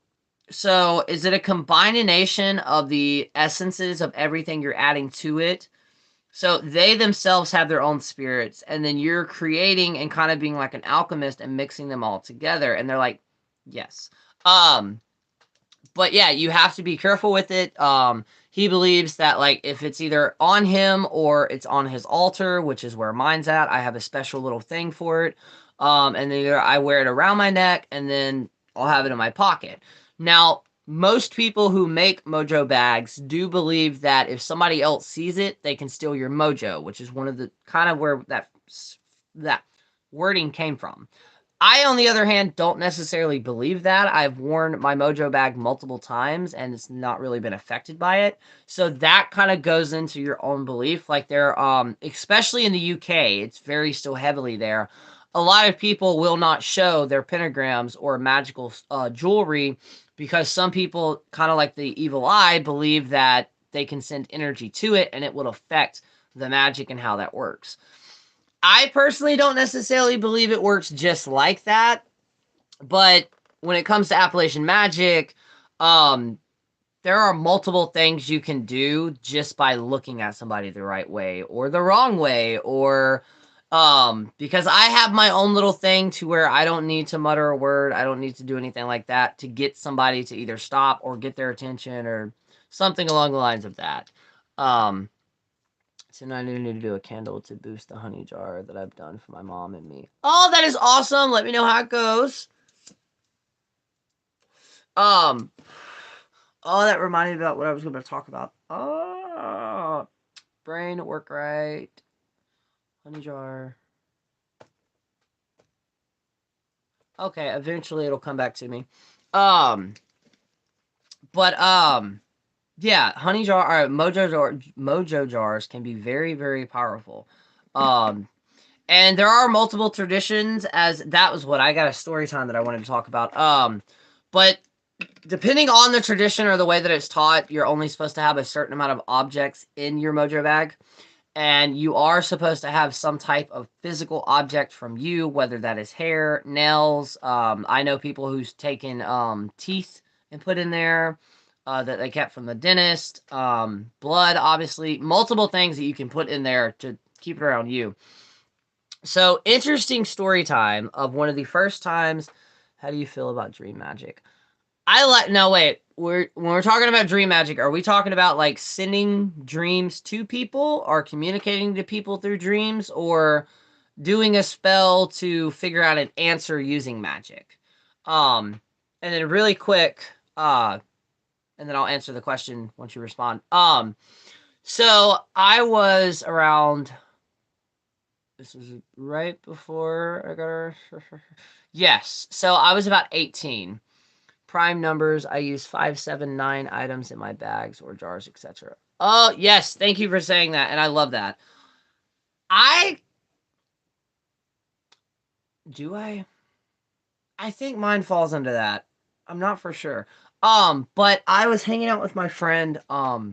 so is it a combination of the essences of everything you're adding to it? So they themselves have their own spirits, and then you're creating and kind of being like an alchemist and mixing them all together. And they're like, yes. But yeah, you have to be careful with it. He believes that like if it's either on him or it's on his altar, which is where mine's at, I have a special little thing for it. And then either I wear it around my neck and then I'll have it in my pocket. Now, most people who make mojo bags do believe that if somebody else sees it, they can steal your mojo, which is one of the kind of where that wording came from. I, on the other hand, don't necessarily believe that. I've worn my mojo bag multiple times and it's not really been affected by it. So that kind of goes into your own belief. Like there, especially in the UK, it's very still heavily there. A lot of people will not show their pentagrams or magical jewelry because some people, kind of like the evil eye, believe that they can send energy to it and it will affect the magic and how that works. I personally don't necessarily believe it works just like that, but when it comes to Appalachian magic, there are multiple things you can do just by looking at somebody the right way or the wrong way, or because I have my own little thing to where I don't need to mutter a word, I don't need to do anything like that to get somebody to either stop or get their attention or something along the lines of that. So now I need to do a candle to boost the honey jar that I've done for my mom and me. Oh, that is awesome. Let me know how it goes. Oh, that reminded me about what I was going to talk about. Oh, brain work right. Honey jar. Okay, eventually it'll come back to me. Um, but yeah, honey jar or mojo jars can be very, very powerful. Um, and there are multiple traditions, as that was what I got a story time that I wanted to talk about. But depending on the tradition or the way that it's taught, you're only supposed to have a certain amount of objects in your mojo bag. And you are supposed to have some type of physical object from you, whether that is hair, nails. I know people who's taken teeth and put in there that they kept from the dentist. Blood, obviously, multiple things that you can put in there to keep it around you. So, interesting story time of one of the first times. How do you feel about dream magic? No, wait. When we're talking about dream magic, are we talking about like sending dreams to people or communicating to people through dreams or doing a spell to figure out an answer using magic? Um, and then really quick, and then I'll answer the question once you respond. So I was around, this was right before I got her. Yes. So I was about 18. Prime numbers, I use 5, 7, 9 items in my bags or jars, etc. Oh, yes. Thank you for saying that. And I love that. I do I think mine falls into that. I'm not for sure. But I was hanging out with my friend. I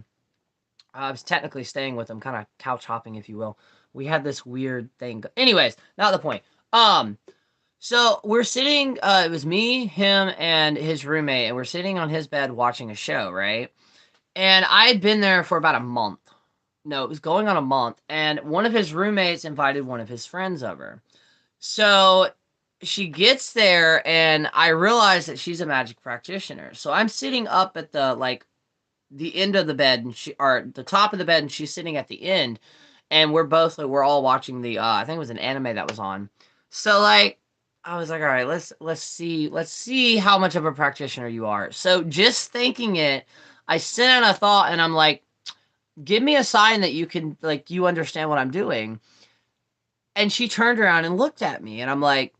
was technically staying with him, kind of couch hopping, if you will. We had this weird thing. Anyways, not the point. Um, so we're sitting, it was me, him, and his roommate, and we're sitting on his bed watching a show, right? And I had been there for about a month. No, it was going on a month. And one of his roommates invited one of his friends over. So she gets there, and I realize that she's a magic practitioner. So I'm sitting up at the end of the bed, and or the top of the bed, and she's sitting at the end. And we're all watching the I think it was an anime that was on. So like I was like, all right, let's see how much of a practitioner you are. So just thinking it, I sent out a thought, and I'm like, give me a sign that you can, like, you understand what I'm doing. And she turned around and looked at me, and I'm like,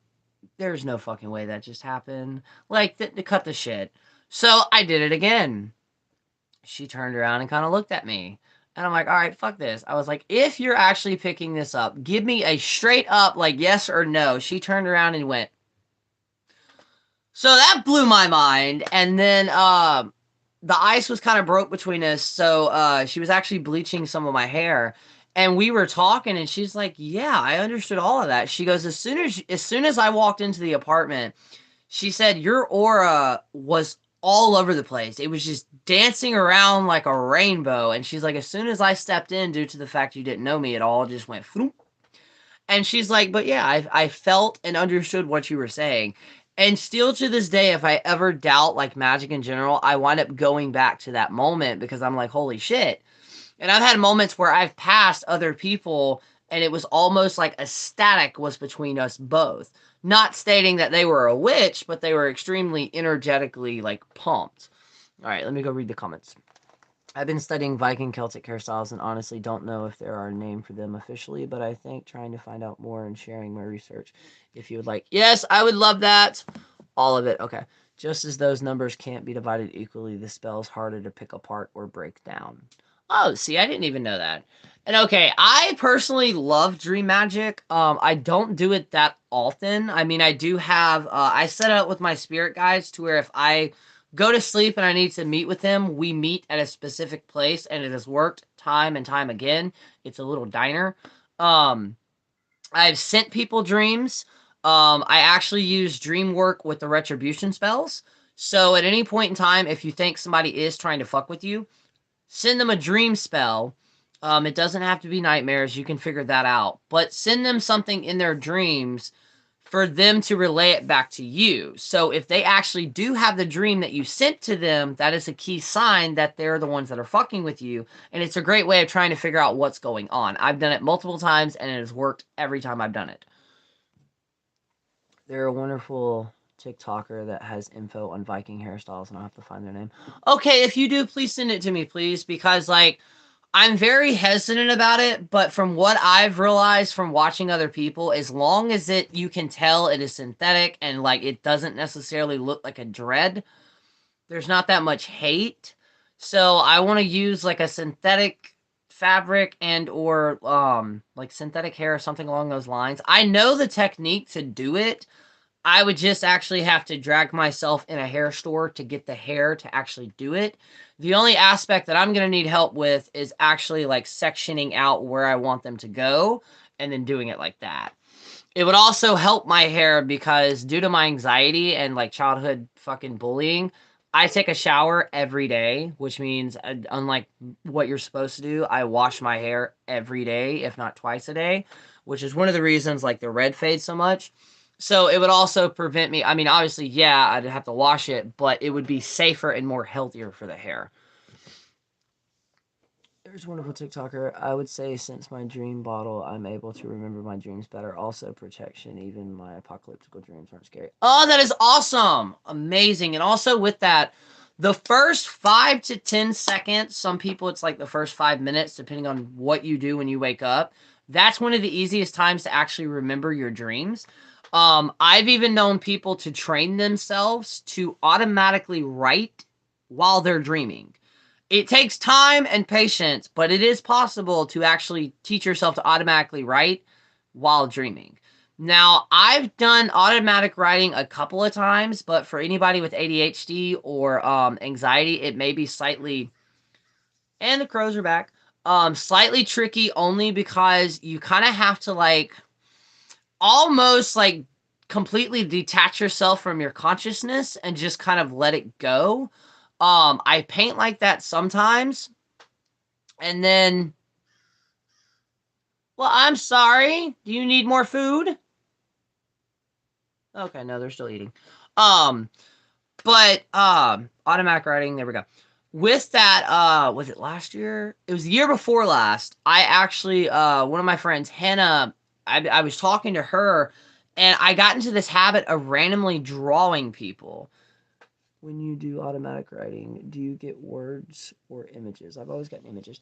there's no fucking way that just happened. Like, to cut the shit. So I did it again. She turned around and kind of looked at me. And I'm like, all right, fuck this. I was like, if you're actually picking this up, give me a straight up, like, yes or no. She turned around and went. So that blew my mind. And then the ice was kind of broke between us. So she was actually bleaching some of my hair. And we were talking, and she's like, yeah, I understood all of that. She goes, as soon as I walked into the apartment, she said, your aura was all over the place. It was just dancing around like a rainbow. And she's like, as soon as I stepped in, due to the fact you didn't know me at all, just went floop. And she's like, but yeah, I felt and understood what you were saying. And still to this day, if I ever doubt like magic in general, I wind up going back to that moment because I'm like, holy shit. And I've had moments where I've passed other people, and it was almost like a static was between us both. Not stating that they were a witch, but they were extremely energetically like pumped. All right, let me go read the comments. I've been studying Viking Celtic hairstyles and honestly don't know if there are a name for them officially, but I think trying to find out more and sharing my research if you would like. Yes, I would love that. All of it. Okay. Just as those numbers can't be divided equally, the spell's harder to pick apart or break down. Oh, see, I didn't even know that. And okay, I personally love dream magic. I don't do it that often. I mean, I do have I set it up with my spirit guides to where if I go to sleep and I need to meet with them, we meet at a specific place, and it has worked time and time again. It's a little diner. Um, I've sent people dreams. I actually use dream work with the retribution spells. So at any point in time, if you think somebody is trying to fuck with you, send them a dream spell. It doesn't have to be nightmares. You can figure that out. But send them something in their dreams for them to relay it back to you. So if they actually do have the dream that you sent to them, that is a key sign that they're the ones that are fucking with you. And it's a great way of trying to figure out what's going on. I've done it multiple times, and it has worked every time I've done it. They're wonderful. TikToker that has info on Viking hairstyles, and I'll have to find their name. Okay, if you do, please send it to me, please, because like I'm very hesitant about it, but from what I've realized from watching other people, as long as you can tell it is synthetic and like it doesn't necessarily look like a dread, there's not that much hate. So I want to use like a synthetic fabric and or like synthetic hair or something along those lines. I know the technique to do it. I would just actually have to drag myself in a hair store to get the hair to actually do it. The only aspect that I'm going to need help with is actually like sectioning out where I want them to go and then doing it like that. It would also help my hair because due to my anxiety and like childhood fucking bullying, I take a shower every day, which means unlike what you're supposed to do, I wash my hair every day, if not twice a day, which is one of the reasons like the red fades so much. So it would also prevent me. I mean, obviously, yeah, I'd have to wash it, but it would be safer and more healthier for the hair. There's a wonderful TikToker. I would say since my dream bottle, I'm able to remember my dreams better. Also protection. Even my apocalyptical dreams aren't scary. Oh, that is awesome. Amazing. And also with that, the first 5 to 10 seconds, some people it's like the first 5 minutes, depending on what you do when you wake up. That's one of the easiest times to actually remember your dreams. I've even known people to train themselves to automatically write while they're dreaming. It takes time and patience, but it is possible to actually teach yourself to automatically write while dreaming. Now, I've done automatic writing a couple of times, but for anybody with ADHD or anxiety, it may be slightly, and the crows are back, slightly tricky only because you kind of have to like almost like completely detach yourself from your consciousness and just kind of let it go. I paint like that sometimes. And then, well, I'm sorry. Do you need more food? Okay, no, they're still eating. Um, but automatic writing, there we go. With that, was it last year? It was the year before last. I actually one of my friends, Hannah, I was talking to her and I got into this habit of randomly drawing people. When you do automatic writing, do you get words or images? I've always gotten images.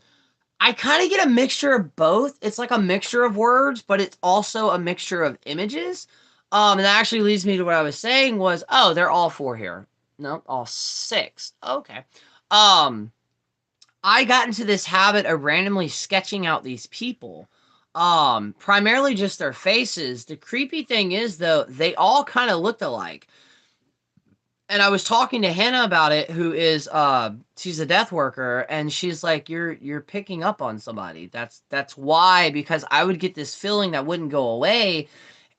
I kind of get a mixture of both. It's like a mixture of words, but it's also a mixture of images. And that actually leads me to what I was saying was, oh, they're all 4 here. No, all 6. Okay. I got into this habit of randomly sketching out these people. Primarily just their faces. The creepy thing is though, they all kind of looked alike. And I was talking to Hannah about it, who is she's a death worker, and she's like, you're picking up on somebody. That's why, because I would get this feeling that wouldn't go away.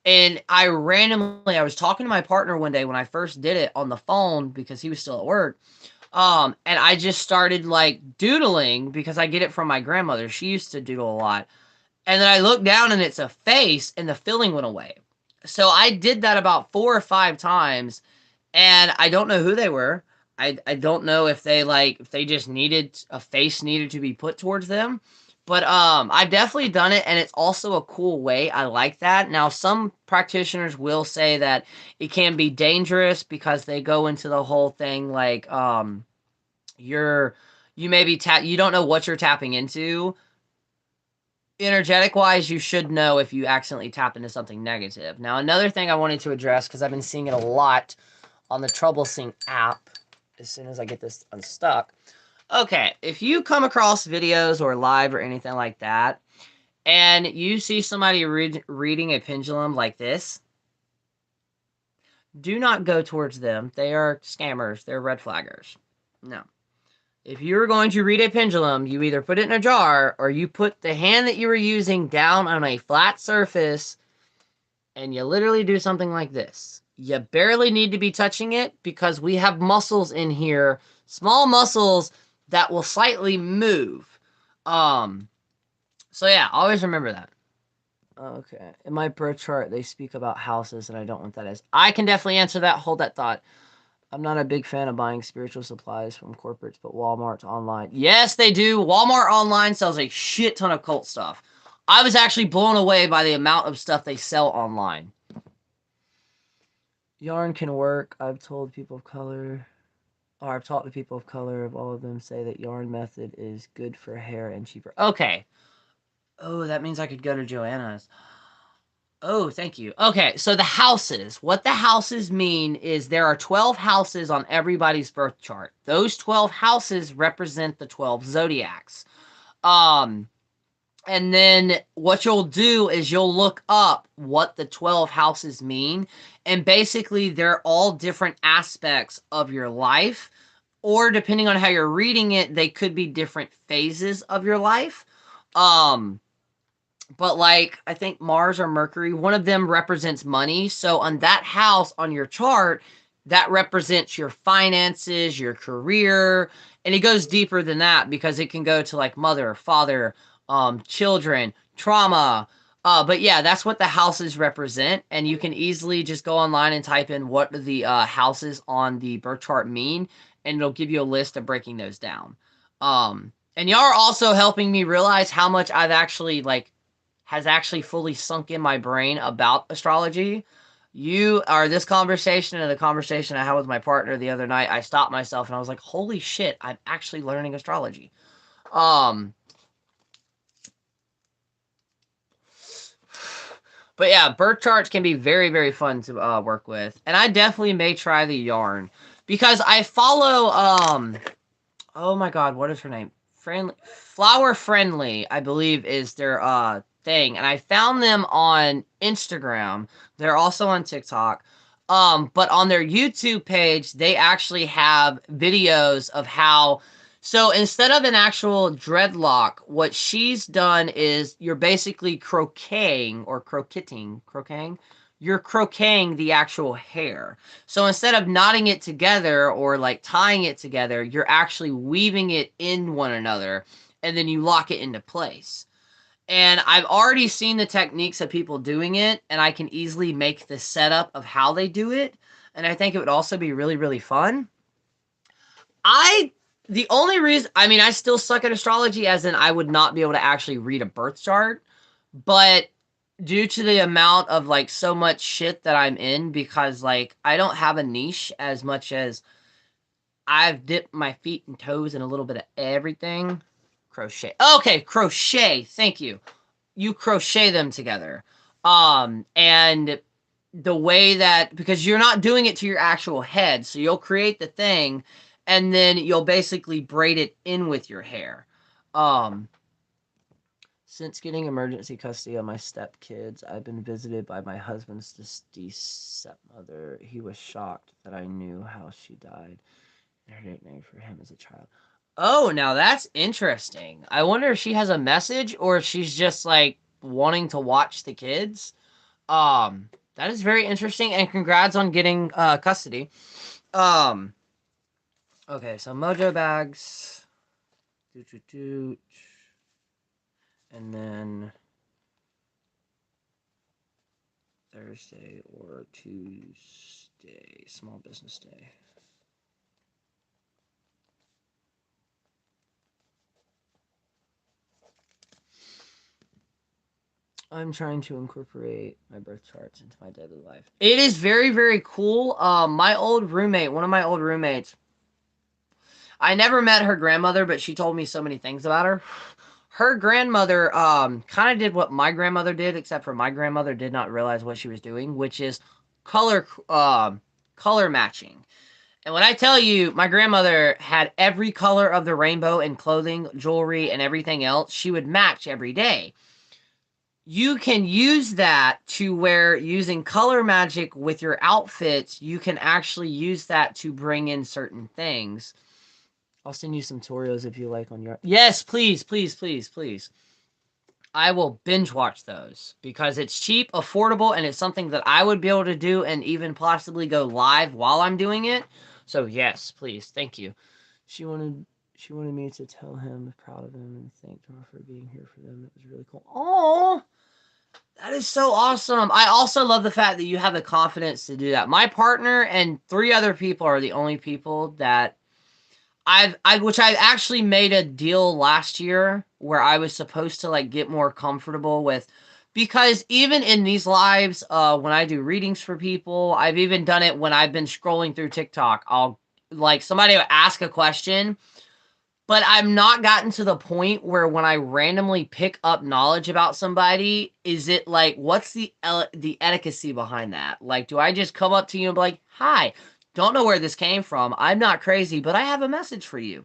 And I was talking to my partner one day when I first did it on the phone because he was still at work. And I just started like doodling because I get it from my grandmother. She used to doodle a lot. And then I looked down and it's a face and the feeling went away. So I did that about 4 or 5 times and I don't know who they were. I don't know if they just needed a face needed to be put towards them. But I've definitely done it and it's also a cool way. I like that. Now some practitioners will say that it can be dangerous because they go into the whole thing like you may be you don't know what you're tapping into. Energetic wise, you should know if you accidentally tap into something negative. Now another thing I wanted to address because I've been seeing it a lot on the Troublesync app as soon as I get this unstuck. Okay, if you come across videos or live or anything like that, and you see somebody reading a pendulum like this, do not go towards them. They are scammers. They're red flaggers. No. If you're going to read a pendulum, you either put it in a jar or you put the hand that you were using down on a flat surface and you literally do something like this. You barely need to be touching it because we have muscles in here, small muscles that will slightly move. So yeah, always remember that. Okay. In my birth chart, they speak about houses, and I don't know what that is. I can definitely answer that. Hold that thought. I'm not a big fan of buying spiritual supplies from corporates, but Walmart's online. Yes, they do. Walmart online sells a shit ton of cult stuff. I was actually blown away by the amount of stuff they sell online. Yarn can work. I've told people of color, or I've talked to people of color, of all of them say that yarn method is good for hair and cheaper. Okay. Oh, that means I could go to Joanna's. Oh, thank you. Okay, so the houses. What the houses mean is there are 12 houses on everybody's birth chart. Those 12 houses represent the 12 zodiacs. Um, and then what you'll do is you'll look up what the 12 houses mean. And basically, they're all different aspects of your life. Or depending on how you're reading it, they could be different phases of your life. Um, but like I think Mars or Mercury, one of them represents money. So on that house on your chart, that represents your finances, your career, and it goes deeper than that because it can go to like mother, father, children, trauma. But yeah, that's what the houses represent, and you can easily just go online and type in what the houses on the birth chart mean, and it'll give you a list of breaking those down. And y'all are also helping me realize how much I've actually like has actually fully sunk in my brain about astrology. You are this conversation and the conversation I had with my partner the other night. I stopped myself and I was like, holy shit, I'm actually learning astrology. Um, but yeah, birth charts can be very, very fun to work with. And I definitely may try the yarn because I follow, oh my God, what is her name? Flower Friendly, I believe, is their thing, and I found them on Instagram. They're also on TikTok. But on their YouTube page, they actually have videos of how. So instead of an actual dreadlock, what she's done is you're basically croqueting. You're croqueting the actual hair. So instead of knotting it together or like tying it together, you're actually weaving it in one another and then you lock it into place. And I've already seen the techniques of people doing it, and I can easily make the setup of how they do it. And I think it would also be really, really fun. The only reason, I mean, I still suck at astrology, as in I would not be able to actually read a birth chart, but due to the amount of like so much shit that I'm in, because like I don't have a niche as much as I've dipped my feet and toes in a little bit of everything. Crochet. Okay, crochet. Thank you. You crochet them together. And the way that, because you're not doing it to your actual head, so you'll create the thing and then you'll basically braid it in with your hair. Um, since getting emergency custody of my stepkids, I've been visited by my husband's deceased stepmother. He was shocked that I knew how she died. Her nickname for him as a child. Oh, now that's interesting. I wonder if she has a message or if she's just like wanting to watch the kids. That is very interesting, and congrats on getting custody. Um, okay, so Mojo bags, and then Thursday or Tuesday, small business day. I'm trying to incorporate my birth charts into my daily life. It is very, very cool. My old roommate, one of my old roommates, I never met her grandmother, but she told me so many things about her. Her grandmother kind of did what my grandmother did, except for my grandmother did not realize what she was doing, which is color color matching. And when I tell you, my grandmother had every color of the rainbow in clothing, jewelry, and everything else. She would match every day. You can use that to where using color magic with your outfits, you can actually use that to bring in certain things. I'll send you some tutorials if you like on your... Yes, please, please, please, please. I will binge watch those because it's cheap, affordable, and it's something that I would be able to do and even possibly go live while I'm doing it. So yes, please. Thank you. She wanted me to tell him proud of him and thank her for being here for them. It was really cool. Oh, that is so awesome. I also love the fact that you have the confidence to do that. My partner and 3 other people are the only people that which I actually made a deal last year where I was supposed to like get more comfortable with Because even in these lives, when I do readings for people, I've even done it when I've been scrolling through TikTok. I'll, like, somebody will ask a question, but I've not gotten to the point where when I randomly pick up knowledge about somebody, is it like, what's the etiquette behind that? Like, do I just come up to you and be like, hi, don't know where this came from. I'm not crazy, but I have a message for you.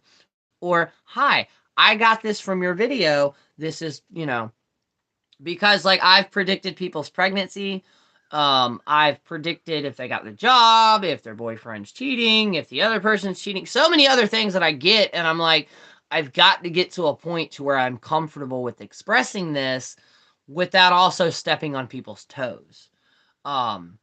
Or, hi, I got this from your video. This is, because, like, I've predicted people's pregnancy. I've predicted if they got the job, if their boyfriend's cheating, if the other person's cheating, so many other things that I get. And I'm like, I've got to get to a point to where I'm comfortable with expressing this without also stepping on people's toes. And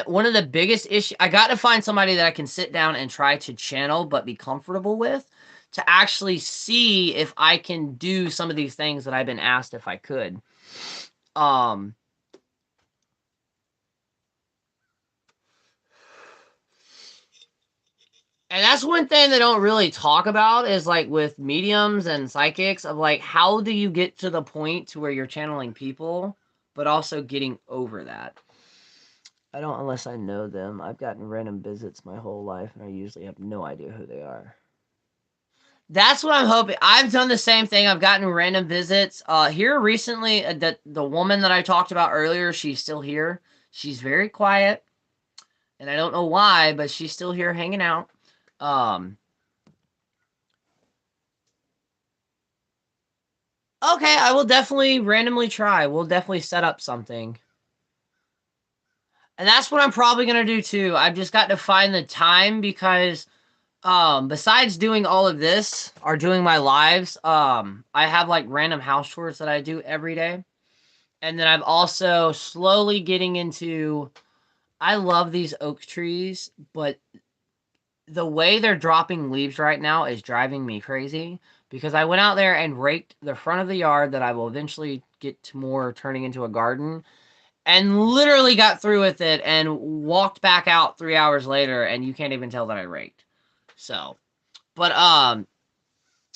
one of the biggest issues, I got to find somebody that I can sit down and try to channel, but be comfortable with, to actually see if I can do some of these things that I've been asked if I could. And that's one thing they don't really talk about, is like with mediums and psychics, of like, how do you get to the point to where you're channeling people, but also getting over that? I don't, unless I know them. I've gotten random visits my whole life, and I usually have no idea who they are. That's what I'm hoping. I've done the same thing. I've gotten random visits. Here recently, the woman that I talked about earlier, she's still here. She's very quiet, and I don't know why, but she's still here hanging out. Okay, I will definitely randomly try. We'll definitely set up something. And that's what I'm probably going to do too. I've just got to find the time, because besides doing all of this or doing my lives, I have like random house chores that I do every day. And then I'm also slowly getting into, I love these oak trees, but the way they're dropping leaves right now is driving me crazy, because I went out there and raked the front of the yard that I will eventually get to more turning into a garden, and literally got through with it and walked back out 3 hours later, and you can't even tell that I raked. So, but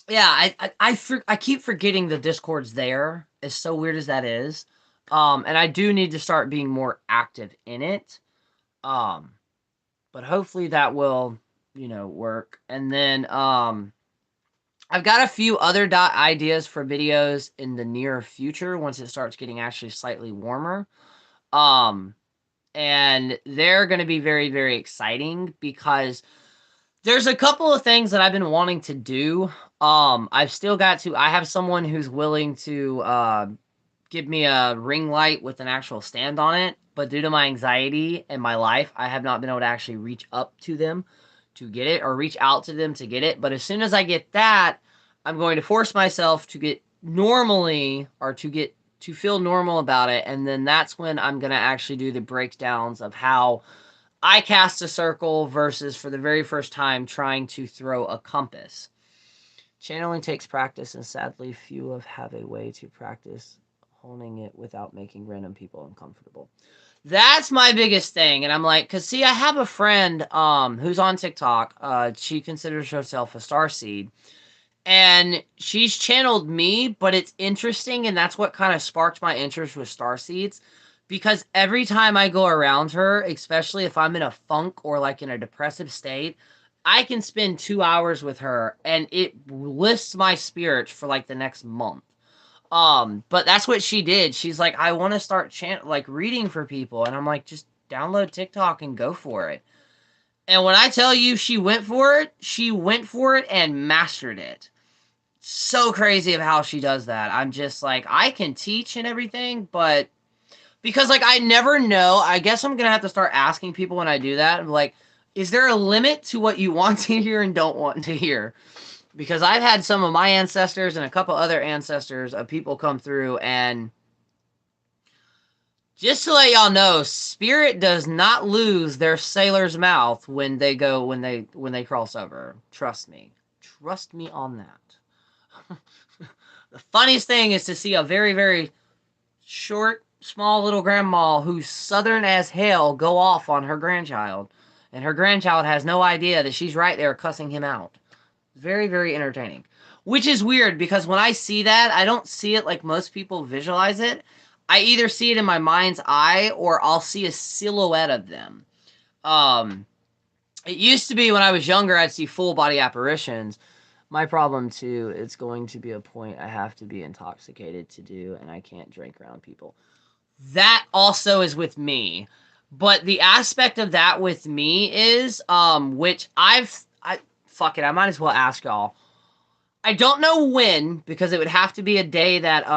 yeah, I keep forgetting the Discord's there, as so weird as that is. And I do need to start being more active in it. But hopefully that will, work. And then I've got a few other ideas for videos in the near future once it starts getting actually slightly warmer. And they're going to be very, very exciting, because there's a couple of things that I've been wanting to do. I have someone who's willing to give me a ring light with an actual stand on it, but due to my anxiety and my life, I have not been able to actually reach up to them to get it, or reach out to them to get it. But as soon as I get that, I'm going to force myself to get normally, or to feel normal about it, and then that's when I'm going to actually do the breakdowns of how I cast a circle versus, for the very first time, trying to throw a compass. Channeling takes practice, and sadly, few have a way to practice honing it without making random people uncomfortable. That's my biggest thing. And I'm like, because see, I have a friend who's on TikTok. She considers herself a starseed. And she's channeled me, but it's interesting, and that's what kind of sparked my interest with starseeds. Because every time I go around her, especially if I'm in a funk or like in a depressive state, I can spend 2 hours with her, and it lifts my spirits for like the next month. But that's what she did. She's like, I want to start reading for people. And I'm like, just download TikTok and go for it. And when I tell you she went for it and mastered it. So crazy of how she does that. I'm just like, I can teach and everything, but because like I never know, I guess I'm gonna have to start asking people when I do that. I'm like, is there a limit to what you want to hear and don't want to hear? Because I've had some of my ancestors and a couple other ancestors of people come through, and just to let y'all know, spirit does not lose their sailor's mouth when they cross over. Trust me on that. The funniest thing is to see a very, very short, small little grandma who's southern as hell go off on her grandchild, and her grandchild has no idea that she's right there cussing him out. Very, very entertaining. Which is weird because when I see that, I don't see it like most people visualize it. I either see it in my mind's eye or I'll see a silhouette of them. Um, it used to be when I was younger, I'd see full body apparitions. My problem too, it's going to be a point I have to be intoxicated to do, and I can't drink around people. That also is with me. But the aspect of that with me is, which I fuck it, I might as well ask y'all. I don't know when, because it would have to be a day that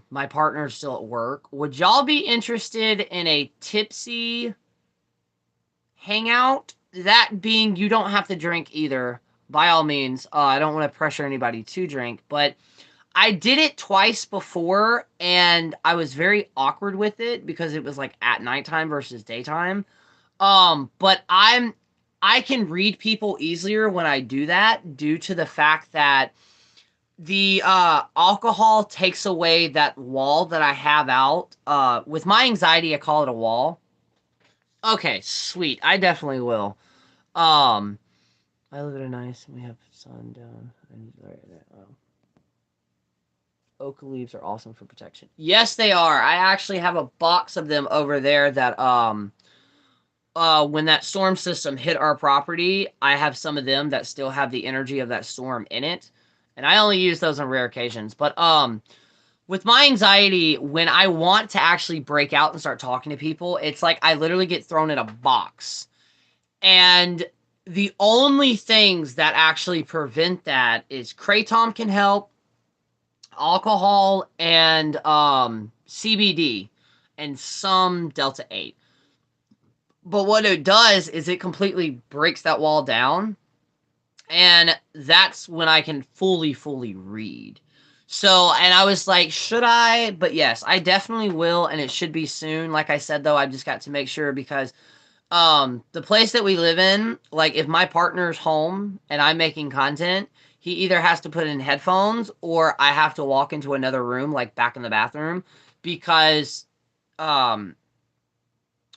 my partner's still at work. Would y'all be interested in a tipsy hangout? That being, you don't have to drink either. By all means, I don't want to pressure anybody to drink, but I did it twice before, and I was very awkward with it because it was like at nighttime versus daytime. But I can read people easier when I do that due to the fact that the alcohol takes away that wall that I have out. With my anxiety, I call it a wall. Okay, sweet. I definitely will. Um, I live at a nice, and we have sun down. And oak leaves are awesome for protection. Yes, they are. I actually have a box of them over there that when that storm system hit our property, I have some of them that still have the energy of that storm in it. And I only use those on rare occasions. But with my anxiety, when I want to actually break out and start talking to people, it's like I literally get thrown in a box. And the only things that actually prevent that is kratom can help, alcohol, and CBD, and some Delta 8. But what it does is it completely breaks that wall down. And that's when I can fully read. So, and I was like, should I? But yes, I definitely will, and it should be soon. Like I said, though, I've just got to make sure because the place that we live in, like if my partner's home and I'm making content, he either has to put in headphones or I have to walk into another room, like back in the bathroom, because um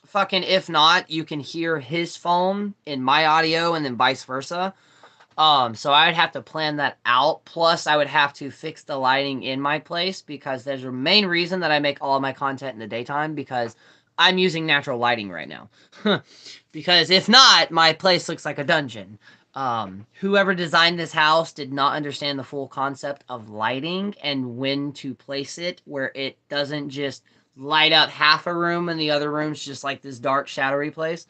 fucking if not, you can hear his phone in my audio and then vice versa. So I would have to plan that out. Plus, I would have to fix the lighting in my place because there's a main reason that I make all of my content in the daytime because I'm using natural lighting right now. Because if not, my place looks like a dungeon. Whoever designed this house did not understand the full concept of lighting and when to place it where it doesn't just light up half a room and the other room's just like this dark, shadowy place.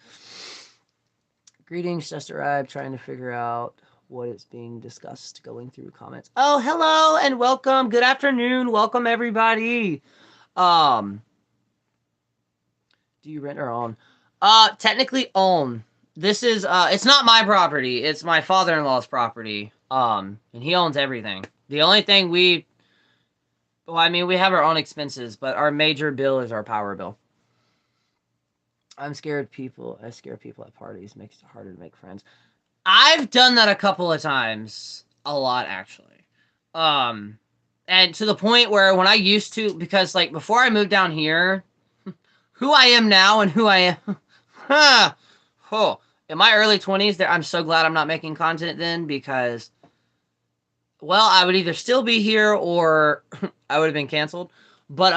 Greetings, just arrived, trying to figure out what is being discussed, going through comments. Oh, hello and welcome. Good afternoon. Welcome everybody. Do you rent or own? Technically own. This is it's not my property. It's my father-in-law's property. And he owns everything. The only thing we have our own expenses, but our major bill is our power bill. I scare people at parties. Makes it harder to make friends. I've done that a couple of times. A lot, actually. And to the point where when I used to, because, like, before I moved down here, who I am now and who I am... in my early 20s, I'm so glad I'm not making content then, because, well, I would either still be here or I would have been canceled. But,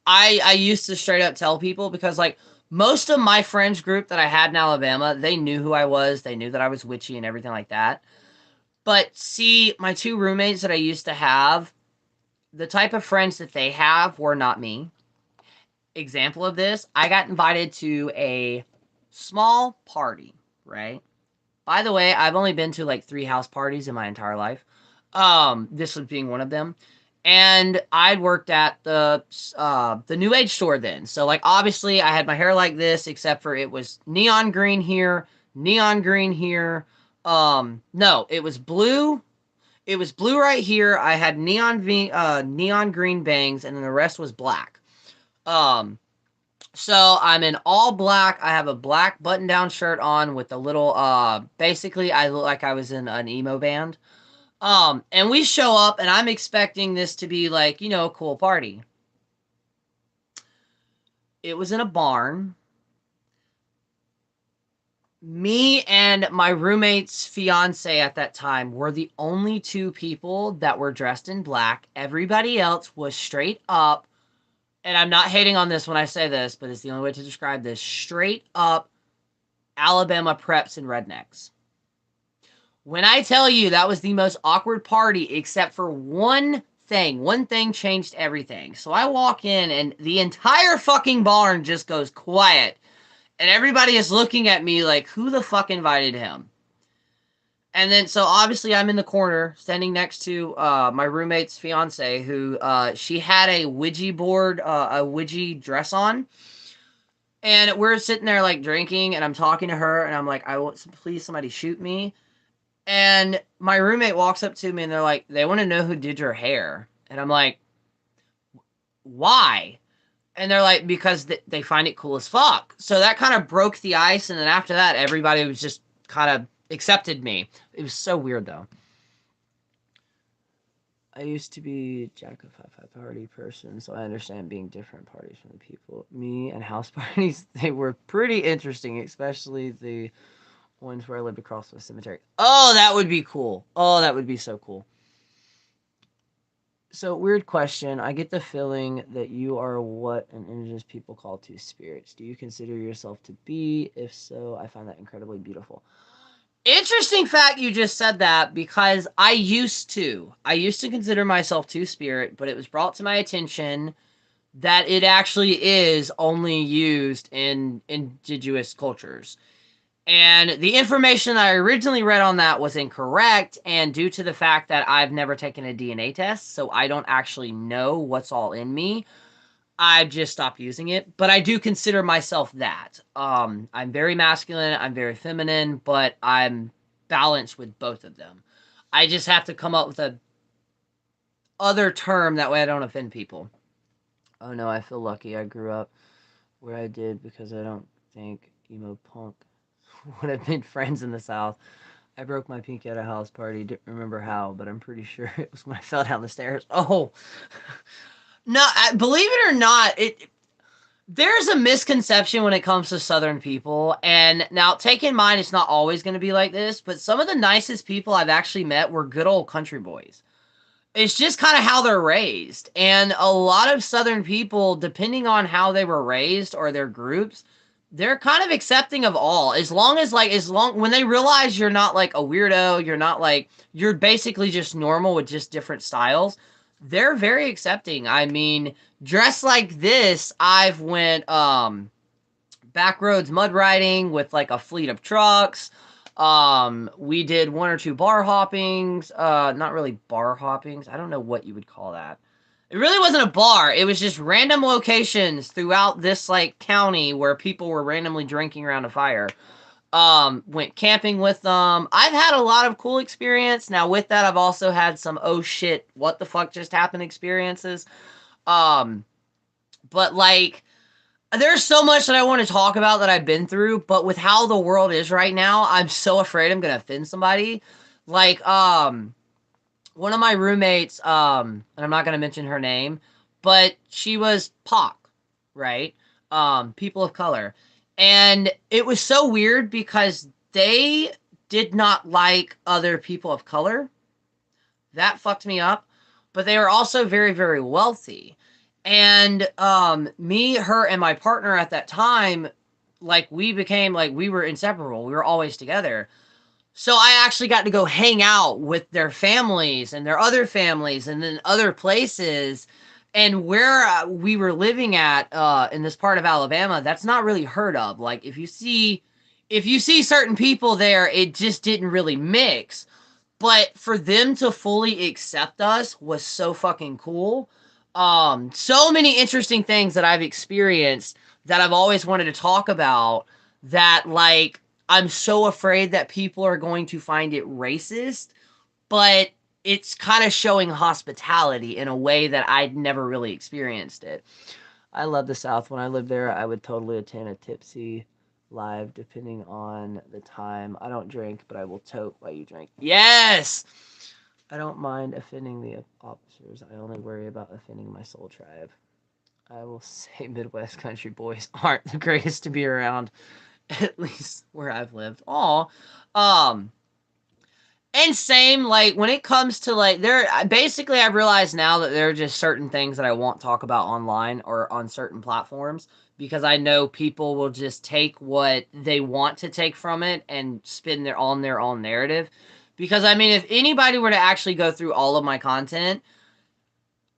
I used to straight up tell people, because, like, most of my friends group that I had in Alabama, they knew who I was. They knew that I was witchy and everything like that. But see, my two roommates that I used to have, the type of friends that they have were not me. Example of this, I got invited to a small party, right? By the way, I've only been to like 3 house parties in my entire life. This was being one of them. And I'd worked at the New Age store then. So, like, obviously, I had my hair like this, except for it was neon green here, neon green here. No, it was blue. It was blue right here. I had neon green bangs, and then the rest was black. So I'm in all black. I have a black button-down shirt on with a little, basically, I look like I was in an emo band. And we show up, and I'm expecting this to be like, you know, a cool party. It was in a barn. Me and my roommate's fiance at that time were the only two people that were dressed in black. Everybody else was straight up, and I'm not hating on this when I say this, but it's the only way to describe this, straight up Alabama preps and rednecks. When I tell you that was the most awkward party, except for one thing. One thing changed everything. So I walk in, and the entire fucking barn just goes quiet. And everybody is looking at me like, who the fuck invited him? And then, so obviously, I'm in the corner, standing next to my roommate's fiance, who she had a Ouija board, a Ouija dress on. And we're sitting there, like, drinking, and I'm talking to her, and I'm like, I want, please, somebody shoot me. And my roommate walks up to me, and they're like, they want to know who did your hair. And I'm like, why? And they're like, because they find it cool as fuck. So that kind of broke the ice, and then after that, everybody was just kind of accepted me. It was so weird, though. I used to be Jack of Five party person, so I understand being different parties from the people. Me and house parties, they were pretty interesting, especially the ones where I lived across the cemetery. Oh, that would be cool. Oh, that would be so cool. So, weird question. I get the feeling that you are what an indigenous people call two spirits. Do you consider yourself to be? If so, I find that incredibly beautiful. Interesting fact you just said that, because I used to. I used to consider myself two spirit, but it was brought to my attention that it actually is only used in indigenous cultures. And the information I originally read on that was incorrect, and due to the fact that I've never taken a DNA test, so I don't actually know what's all in me, I've just stopped using it. But I do consider myself that. I'm very masculine, I'm very feminine, but I'm balanced with both of them. I just have to come up with a other term, that way I don't offend people. Oh no, I feel lucky I grew up where I did, because I don't think emo punk would have been friends in the South. I broke my pinky at a house party. Didn't remember how, but I'm pretty sure it was when I fell down the stairs. Oh, no! Believe it or not, there's a misconception when it comes to Southern people. And now, take in mind, it's not always going to be like this, but some of the nicest people I've actually met were good old country boys. It's just kind of how they're raised, and a lot of Southern people, depending on how they were raised or their groups, they're kind of accepting of all, as long as, like, as long when they realize you're not like a weirdo, you're not like, you're basically just normal with just different styles, they're very accepting. I mean, dressed like this, I've went backroads mud riding with like a fleet of trucks. We did one or two bar hoppings. Not really bar hoppings. I don't know what you would call that. It really wasn't a bar. It was just random locations throughout this like county where people were randomly drinking around a fire. Went camping with them. I've had a lot of cool experience. Now with that, I've also had some oh shit, what the fuck just happened experiences. Um, but like, there's so much that I want to talk about that I've been through, but with how the world is right now, I'm so afraid I'm gonna offend somebody. Like, one of my roommates, and I'm not gonna mention her name, but she was POC, right? People of color. And it was so weird because they did not like other people of color. That fucked me up. But they were also very, very wealthy. And me, her, and my partner at that time, like, we became like, we were inseparable. We were always together. So I actually got to go hang out with their families and their other families, and then other places. And where we were living at in this part of Alabama, that's not really heard of. Like, if you see certain people there, it just didn't really mix. But for them to fully accept us was so fucking cool. So many interesting things that I've experienced that I've always wanted to talk about, that, like, I'm so afraid that people are going to find it racist, but it's kind of showing hospitality in a way that I'd never really experienced it. I love the South. When I lived there, I would totally attend a tipsy live, depending on the time. I don't drink, but I will tote while you drink. Yes! I don't mind offending the officers. I only worry about offending my soul tribe. I will say Midwest country boys aren't the greatest to be around. At least where I've lived. Um, and same, like, when it comes to, like, basically, I've realized now that there are just certain things that I won't talk about online or on certain platforms because I know people will just take what they want to take from it and spin their own narrative. Because, I mean, if anybody were to actually go through all of my content,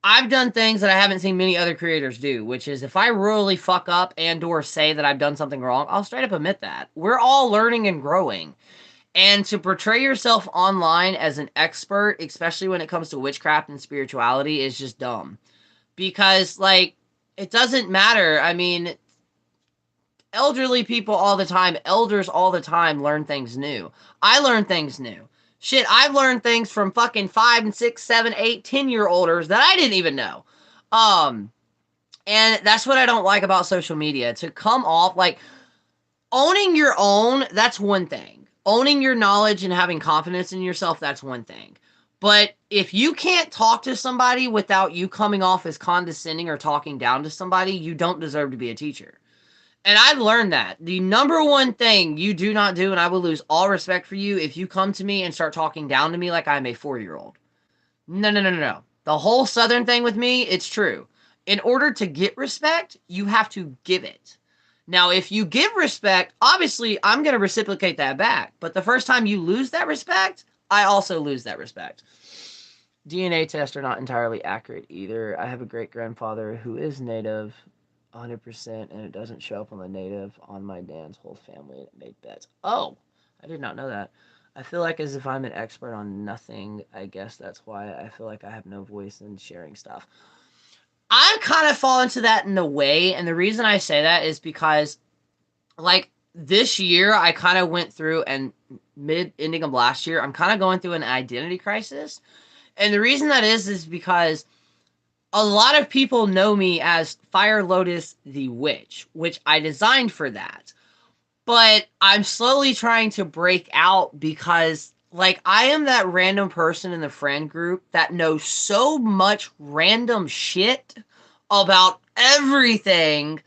I've done things that I haven't seen many other creators do, which is if I really fuck up and or say that I've done something wrong, I'll straight up admit that. We're all learning and growing. And to portray yourself online as an expert, especially when it comes to witchcraft and spirituality, is just dumb. Because, like, it doesn't matter. I mean, elderly people all the time, elders all the time learn things new. I learn things new. Shit, I've learned things from fucking 5 and 6, 7, 8, 10-year olders that I didn't even know. Um, and that's what I don't like about social media. To come off like owning your own, that's one thing. Owning your knowledge and having confidence in yourself, that's one thing. But if you can't talk to somebody without you coming off as condescending or talking down to somebody, you don't deserve to be a teacher. And I've learned that. The number one thing you do not do, and I will lose all respect for you, if you come to me and start talking down to me like I'm a 4-year-old. No, no, no, no, no. The whole Southern thing with me, it's true. In order to get respect, you have to give it. Now, if you give respect, obviously, I'm going to reciprocate that back. But the first time you lose that respect, I also lose that respect. DNA tests are not entirely accurate either. I have a great-grandfather who is Native 100%, and it doesn't show up on the Native on my Dan's whole family that made bets. Oh, I did not know that. I feel like as if I'm an expert on nothing. I guess that's why I feel like I have no voice in sharing stuff. I kind of fall into that in a way, and the reason I say that is because, like, this year I kind of went through, and mid-ending of last year, I'm kind of going through an identity crisis. And the reason that is because a lot of people know me as Fire Lotus the Witch, which I designed for that. But I'm slowly trying to break out because, like, I am that random person in the friend group that knows so much random shit about everything,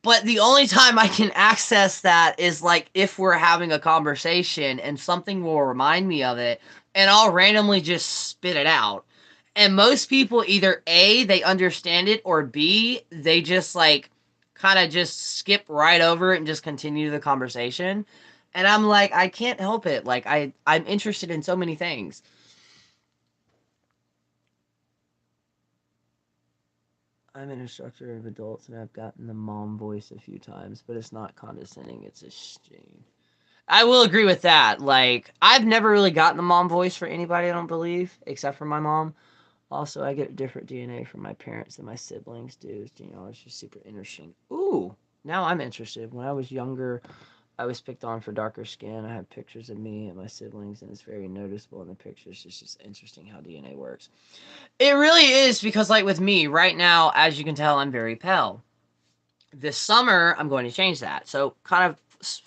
but the only time I can access that is, like, if we're having a conversation and something will remind me of it, and I'll randomly just spit it out. And most people either A, they understand it, or B, they just, like, kind of just skip right over it and just continue the conversation. And I'm like, I can't help it. Like, I'm interested in so many things. I'm an instructor of adults, and I've gotten the mom voice a few times, but it's not condescending. It's a shame. I will agree with that. Like, I've never really gotten the mom voice for anybody, I don't believe, except for my mom. Also, I get different DNA from my parents than my siblings do. Genealogy is super interesting. Ooh, now I'm interested. When I was younger, I was picked on for darker skin. I have pictures of me and my siblings, and it's very noticeable in the pictures. It's just interesting how DNA works. It really is because, like, with me, right now, as you can tell, I'm very pale. This summer, I'm going to change that. So, kind of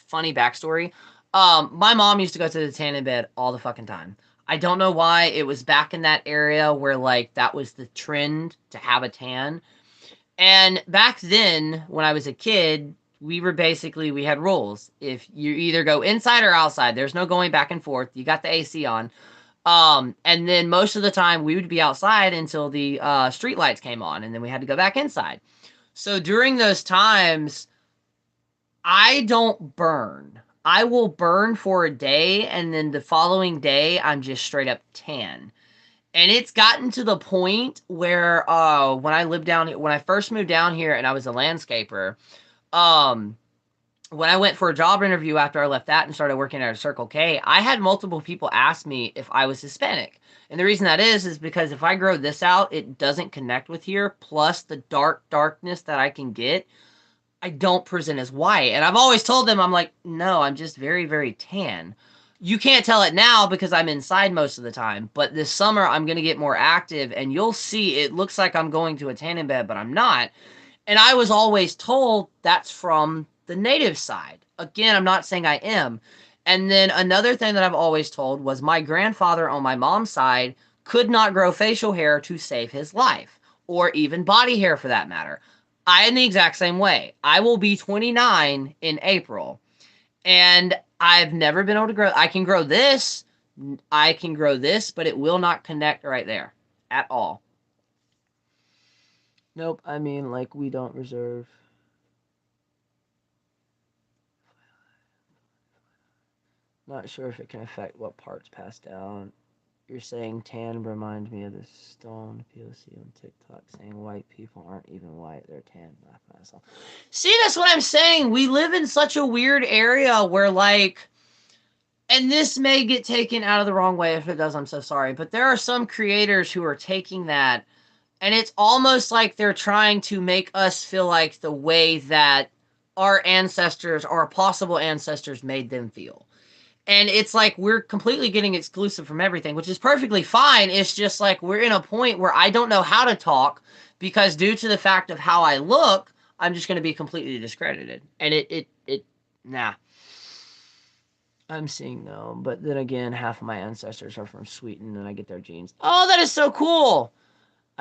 funny backstory. My mom used to go to the tanning bed all the fucking time. I don't know why. It was back in that area where, like, that was the trend to have a tan. And back then, when I was a kid, we had rules. If you either go inside or outside, there's no going back and forth. You got the AC on. And then most of the time we would be outside until the street lights came on, and then we had to go back inside. So during those times, I don't burn. I will burn for a day, and then the following day, I'm just straight up tan. And it's gotten to the point where when I first moved down here and I was a landscaper, um, when I went for a job interview after I left that and started working at a Circle K, I had multiple people ask me if I was Hispanic. And the reason that is because if I grow this out, it doesn't connect with here. Plus the darkness that I can get, I don't present as white. And I've always told them, I'm like, no, I'm just very, very tan. You can't tell it now because I'm inside most of the time. But this summer, I'm going to get more active. And you'll see it looks like I'm going to a tanning bed, but I'm not. And I was always told that's from the native side. Again, I'm not saying I am. And then another thing that I've always told was my grandfather on my mom's side could not grow facial hair to save his life, or even body hair for that matter. I am the exact same way. I will be 29 in April. And I've never been able to grow. I can grow this. I can grow this, but it will not connect right there at all. Nope. I mean, like, we don't reserve. Not sure if it can affect what parts pass down. You're saying tan remind me of the stone POC on TikTok saying white people aren't even white, they're tan. See, that's what I'm saying. We live in such a weird area where, like, and this may get taken out of the wrong way. If it does, I'm so sorry. But there are some creators who are taking that, and it's almost like they're trying to make us feel like the way that our ancestors, our possible ancestors, made them feel. And it's like we're completely getting exclusive from everything, which is perfectly fine. It's just like we're in a point where I don't know how to talk because due to the fact of how I look, I'm just going to be completely discredited. And nah. I'm seeing no, but then again, half of my ancestors are from Sweden and I get their genes. Oh, that is so cool!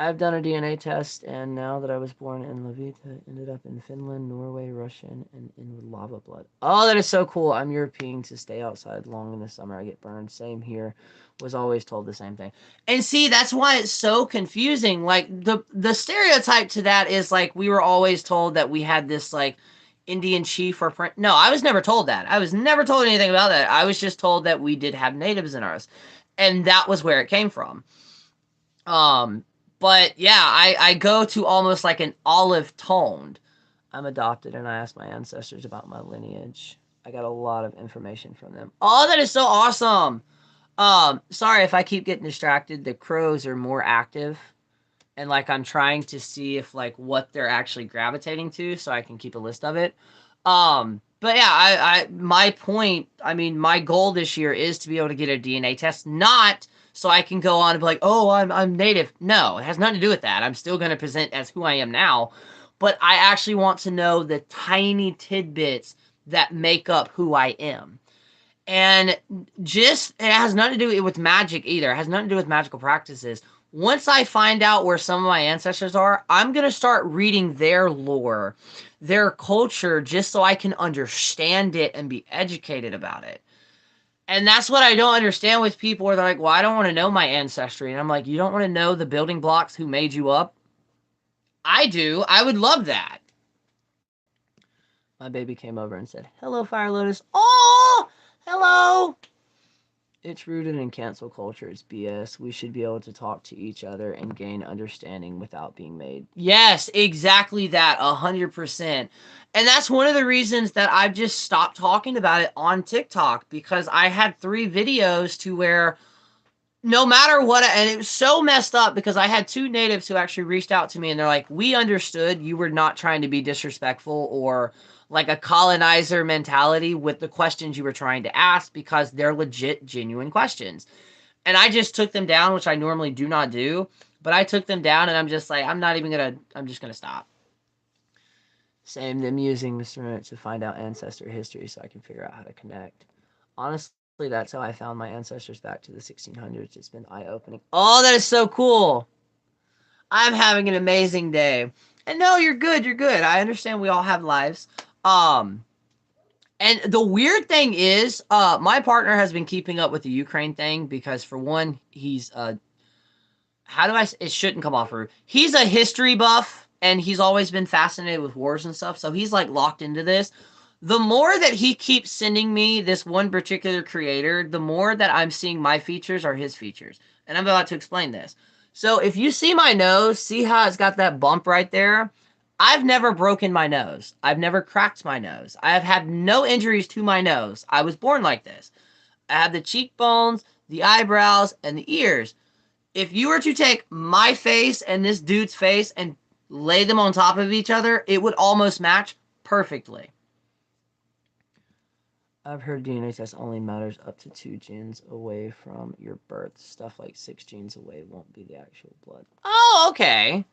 I've done a DNA test, and now that I was born in Levita, ended up in Finland, Norway, Russian, and in with lava blood. Oh, that is so cool. I'm European to stay outside long in the summer. I get burned. Same here. Was always told the same thing. And see, that's why it's so confusing. Like, the stereotype to that is, like, we were always told that we had this, like, Indian chief or friend. No, I was never told that. I was never told anything about that. I was just told that we did have natives in ours. And that was where it came from. Um, but yeah, I go to almost like an olive toned. I'm adopted and I asked my ancestors about my lineage. I got a lot of information from them. Oh, that is so awesome. Sorry if I keep getting distracted. The crows are more active and like I'm trying to see if like what they're actually gravitating to so I can keep a list of it. But yeah, my point, I mean, my goal this year is to be able to get a DNA test, not so I can go on and be like, oh, I'm native. No, it has nothing to do with that. I'm still going to present as who I am now, but I actually want to know the tiny tidbits that make up who I am. And just, it has nothing to do with magic either. It has nothing to do with magical practices. Once I find out where some of my ancestors are, I'm going to start reading their lore, their culture, just so I can understand it and be educated about it. And that's what I don't understand with people where they're like, well, I don't want to know my ancestry. And I'm like, you don't want to know the building blocks who made you up? I do. I would love that. My baby came over and said, hello, Fire Lotus. Oh, hello. It's rooted in cancel culture. It's BS. We should be able to talk to each other and gain understanding without being made. Yes, exactly that. 100%. And that's one of the reasons that I've just stopped talking about it on TikTok because I had 3 videos to where no matter what, and it was so messed up because I had 2 natives who actually reached out to me and they're like, we understood you were not trying to be disrespectful or like a colonizer mentality with the questions you were trying to ask because they're legit, genuine questions. And I just took them down, which I normally do not do, but I took them down and I'm just like, I'm just gonna stop. Same, them using the internet to find out ancestor history so I can figure out how to connect. Honestly, that's how I found my ancestors back to the 1600s. It's been eye-opening. Oh, that is so cool. I'm having an amazing day. And no, you're good. You're good. I understand we all have lives. Um, and the weird thing is, my partner has been keeping up with the Ukraine thing because for one, he's how do I? It shouldn't come off rude. He's a history buff, and he's always been fascinated with wars and stuff. So he's like locked into this. The more that he keeps sending me this one particular creator, the more that I'm seeing my features are his features. And I'm about to explain this. So if you see my nose, see how it's got that bump right there? I've never broken my nose. I've never cracked my nose. I have had no injuries to my nose. I was born like this. I have the cheekbones, the eyebrows, and the ears. If you were to take my face and this dude's face and lay them on top of each other, it would almost match perfectly. I've heard DNA test only matters up to 2 genes away from your birth. Stuff like 6 genes away won't be the actual blood. Oh, okay.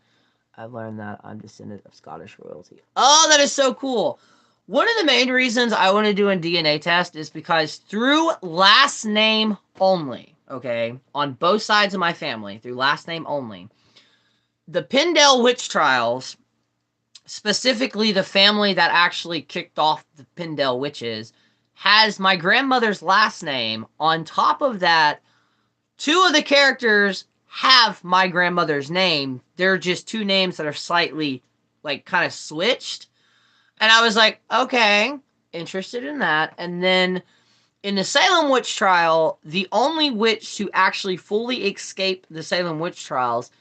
I've learned that I'm descendant of Scottish royalty. Oh, that is so cool. One of the main reasons I want to do a DNA test is because through last name only, okay, on both sides of my family, through last name only, the Pendle witch trials, specifically the family that actually kicked off the Pendle witches, has my grandmother's last name. On top of that, two of the characters have my grandmother's name. They're just two names that are slightly, like, kind of switched. And I was like, okay, interested in that. And then in the Salem witch trial, the only witch to actually fully escape the Salem witch trials,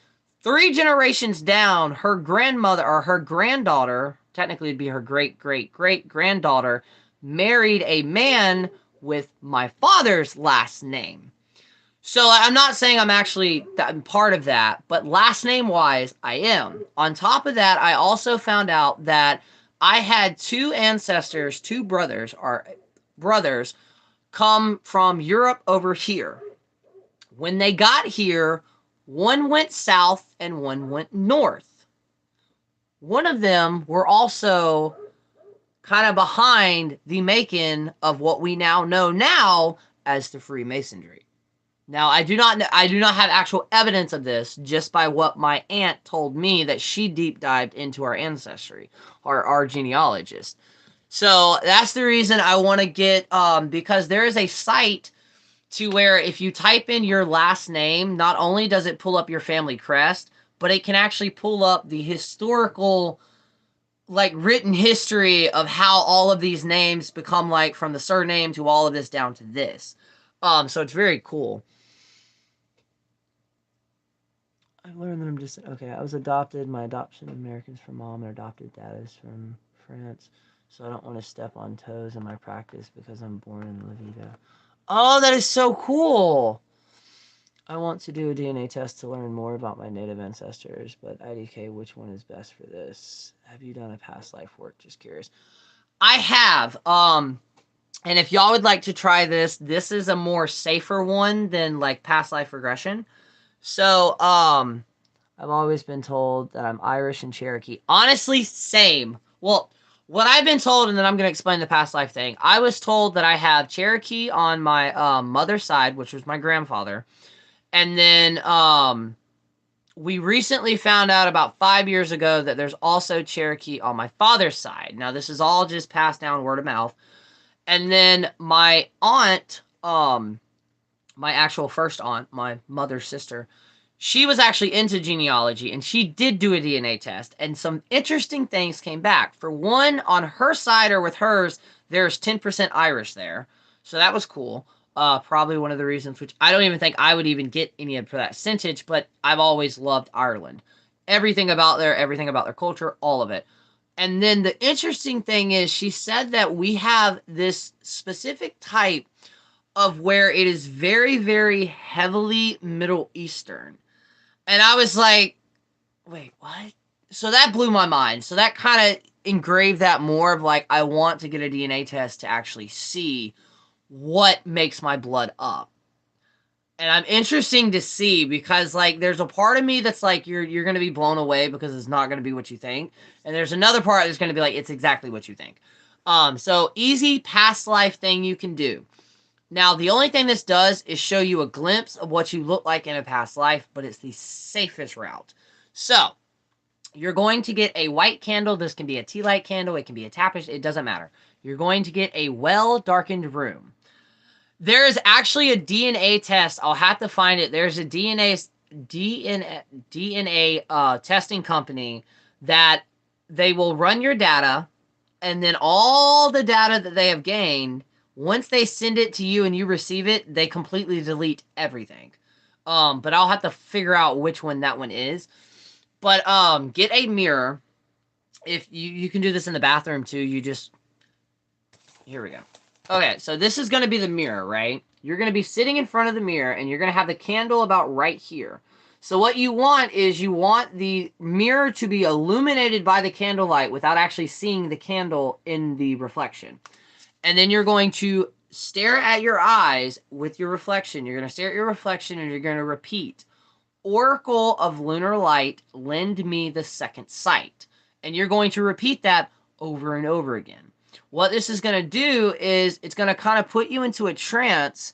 3 generations down, her grandmother, or her granddaughter, technically it'd be her great-great-great-granddaughter, married a man with my father's last name. So I'm not saying I'm actually part of that, but last name wise, I am. On top of that, I also found out that I had 2 ancestors, 2 brothers, come from Europe over here. When they got here, one went south and one went north. One of them were also kind of behind the making of what we now know now as the Freemasonry. Now, I do not have actual evidence of this, just by what my aunt told me that she deep dived into our ancestry, our genealogist. So that's the reason I want to get, because there is a site to where if you type in your last name, not only does it pull up your family crest, but it can actually pull up the historical, like, written history of how all of these names become, like, from the surname to all of this down to this. So it's very cool. I learned that I'm just, okay, I was adopted. My adoption Americans from mom. Their adopted dad is from France. So I don't want to step on toes in my practice because I'm born in Levita. Oh, that is so cool. I want to do a DNA test to learn more about my native ancestors, but IDK, which one is best for this? Have you done a past life work? Just curious. I have. And if y'all would like to try this, this is a more safer one than, like, past life regression. So, I've always been told that I'm Irish and Cherokee. Honestly, same. Well, what I've been told, and then I'm going to explain the past life thing. I was told that I have Cherokee on my mother's side, which was my grandfather. And then we recently found out about 5 years ago that there's also Cherokee on my father's side. Now, this is all just passed down word of mouth. And then my aunt, my actual first aunt, my mother's sister, she was actually into genealogy, and she did do a DNA test, and some interesting things came back. For one, on her side, or with hers, there's 10% Irish there, so that was cool. Probably one of the reasons, which I don't even think I would even get any of for that percentage, but I've always loved Ireland. Everything about their culture, all of it. And then the interesting thing is, she said that we have this specific type of where it is very, very heavily Middle Eastern. And I was like, wait, what? So that blew my mind. So that kind of engraved that more of, like, I want to get a DNA test to actually see what makes my blood up. And I'm interesting to see, because, like, there's a part of me that's like, you're going to be blown away because it's not going to be what you think. And there's another part that's going to be like, it's exactly what you think. So easy past life thing you can do. Now, the only thing this does is show you a glimpse of what you look like in a past life, but it's the safest route. So, you're going to get a white candle. This can be a tea light candle. It can be a tapestry. It doesn't matter. You're going to get a well-darkened room. There is actually a DNA test. I'll have to find it. There's a DNA testing company that they will run your data, and then all the data that they have gained, once they send it to you and you receive it, they completely delete everything. But I'll have to figure out which one that one is. But get a mirror. If you can do this in the bathroom too. Here we go. Okay, so this is going to be the mirror, right? You're going to be sitting in front of the mirror, and you're going to have the candle about right here. So what you want is, you want the mirror to be illuminated by the candlelight without actually seeing the candle in the reflection. And then you're going to stare at your eyes with your reflection. You're going to stare at your reflection, and you're going to repeat, Oracle of Lunar Light, lend me the second sight. And you're going to repeat that over and over again. What this is going to do is, it's going to kind of put you into a trance,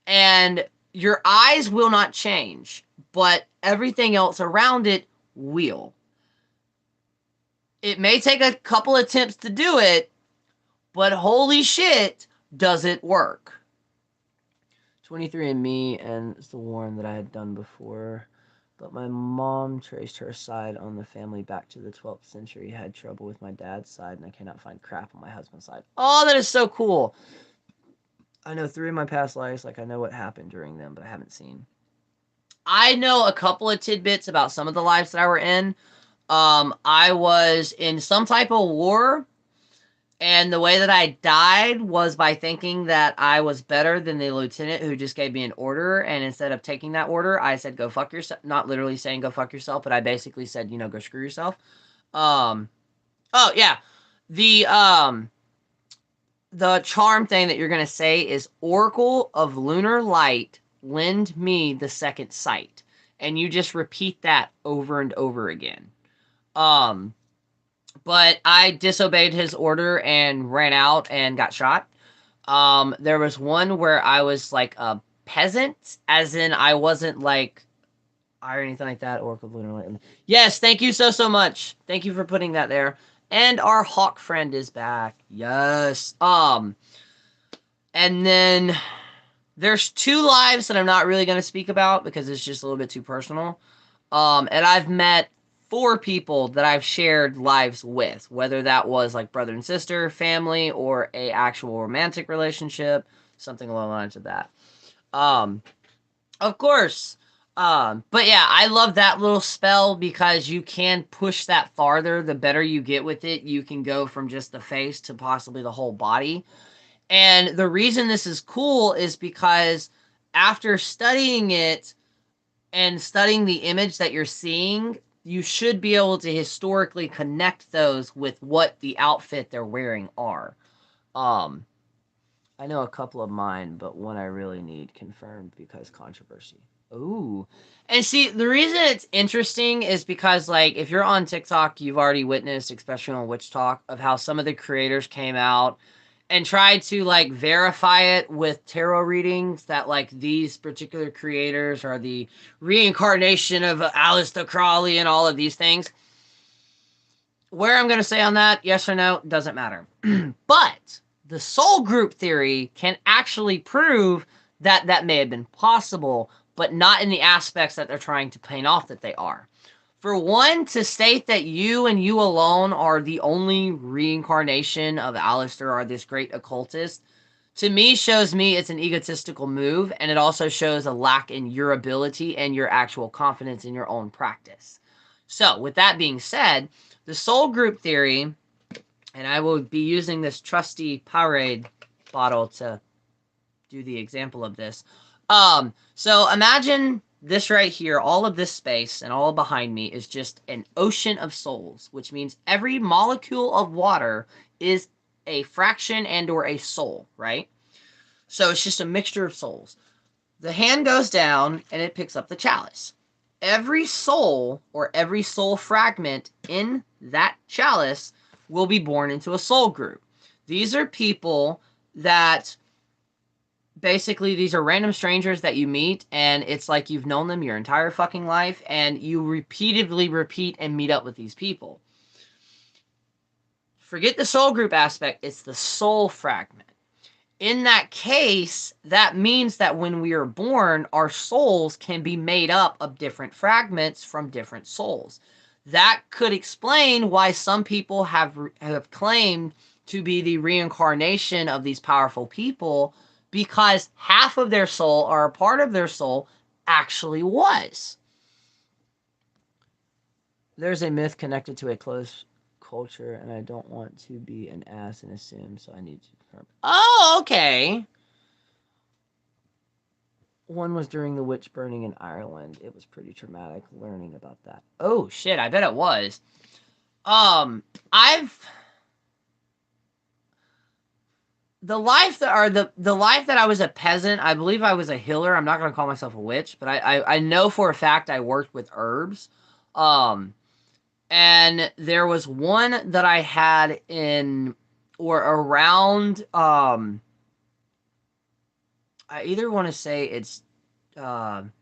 and your eyes will not change, but everything else around it will. It may take a couple attempts to do it, but holy shit, does it work? 23andMe, and it's the one that I had done before. But my mom traced her side on the family back to the 12th century. Had trouble with my dad's side, and I cannot find crap on my husband's side. Oh, that is so cool. I know 3 of my past lives. Like, I know what happened during them, but I haven't seen. I know a couple of tidbits about some of the lives that I were in. I was in some type of war, and the way that I died was by thinking that I was better than the lieutenant who just gave me an order, and instead of taking that order, I said, go fuck yourself. Not literally saying go fuck yourself, but I basically said, go screw yourself. Um, oh, yeah. The, um, the charm thing that you're going to say is Oracle of Lunar Light, lend me the second sight. And you just repeat that over and over again. But I disobeyed his order and ran out and got shot. There was one where I was like a peasant, as in I wasn't like or anything like that. Oracle of Lunar Light. Yes, thank you so much. Thank you for putting that there. And our hawk friend is back. Yes. And then there's 2 lives that I'm not really going to speak about because it's just a little bit too personal. And I've met 4 people that I've shared lives with, whether that was like brother and sister, family, or a actual romantic relationship, something along the lines of that. Of course. But yeah, I love that little spell because you can push that farther. The better you get with it, you can go from just the face to possibly the whole body. And the reason this is cool is because after studying it and studying the image that you're seeing, you should be able to historically connect those with what the outfit they're wearing are. I know a couple of mine, but one I really need confirmed because controversy. Ooh. And see, the reason it's interesting is because, like, if you're on TikTok, you've already witnessed, especially on Witch Talk, of how some of the creators came out and tried to like verify it with tarot readings that like these particular creators are the reincarnation of Aleister Crowley and all of these things. Where I'm going to say on that, yes or no, doesn't matter. But the soul group theory can actually prove that that may have been possible, but not in the aspects that they're trying to paint off that they are. For one, to state that you and you alone are the only reincarnation of Aleister or this great occultist, to me shows me it's an egotistical move, and it also shows a lack in your ability and your actual confidence in your own practice. So, with that being said, the soul group theory, and I will be using this trusty Powerade bottle to do the example of this. So imagine this right here, all of this space and all behind me is just an ocean of souls, which means every molecule of water is a fraction and or a soul, right? So it's just a mixture of souls. The hand goes down and it picks up the chalice. Every soul or every soul fragment in that chalice will be born into a soul group. These are people that basically these are random strangers that you meet and it's like you've known them your entire fucking life and you repeatedly repeat and meet up with these people. Forget the soul group aspect, it's the soul fragment. In that case, that means that when we are born, our souls can be made up of different fragments from different souls. That could explain why some people have claimed to be the reincarnation of these powerful people, because half of their soul or a part of their soul actually was. There's a myth connected to a close culture, and I don't want to be an ass and assume, so I need to confirm. Oh, okay. One was during the witch burning in Ireland. It was pretty traumatic learning about that. Oh shit, I bet it was. I've the life that I was a peasant, I believe I was a healer. I'm not gonna call myself a witch, but I know for a fact I worked with herbs. And there was one that I had in or around I either want to say it's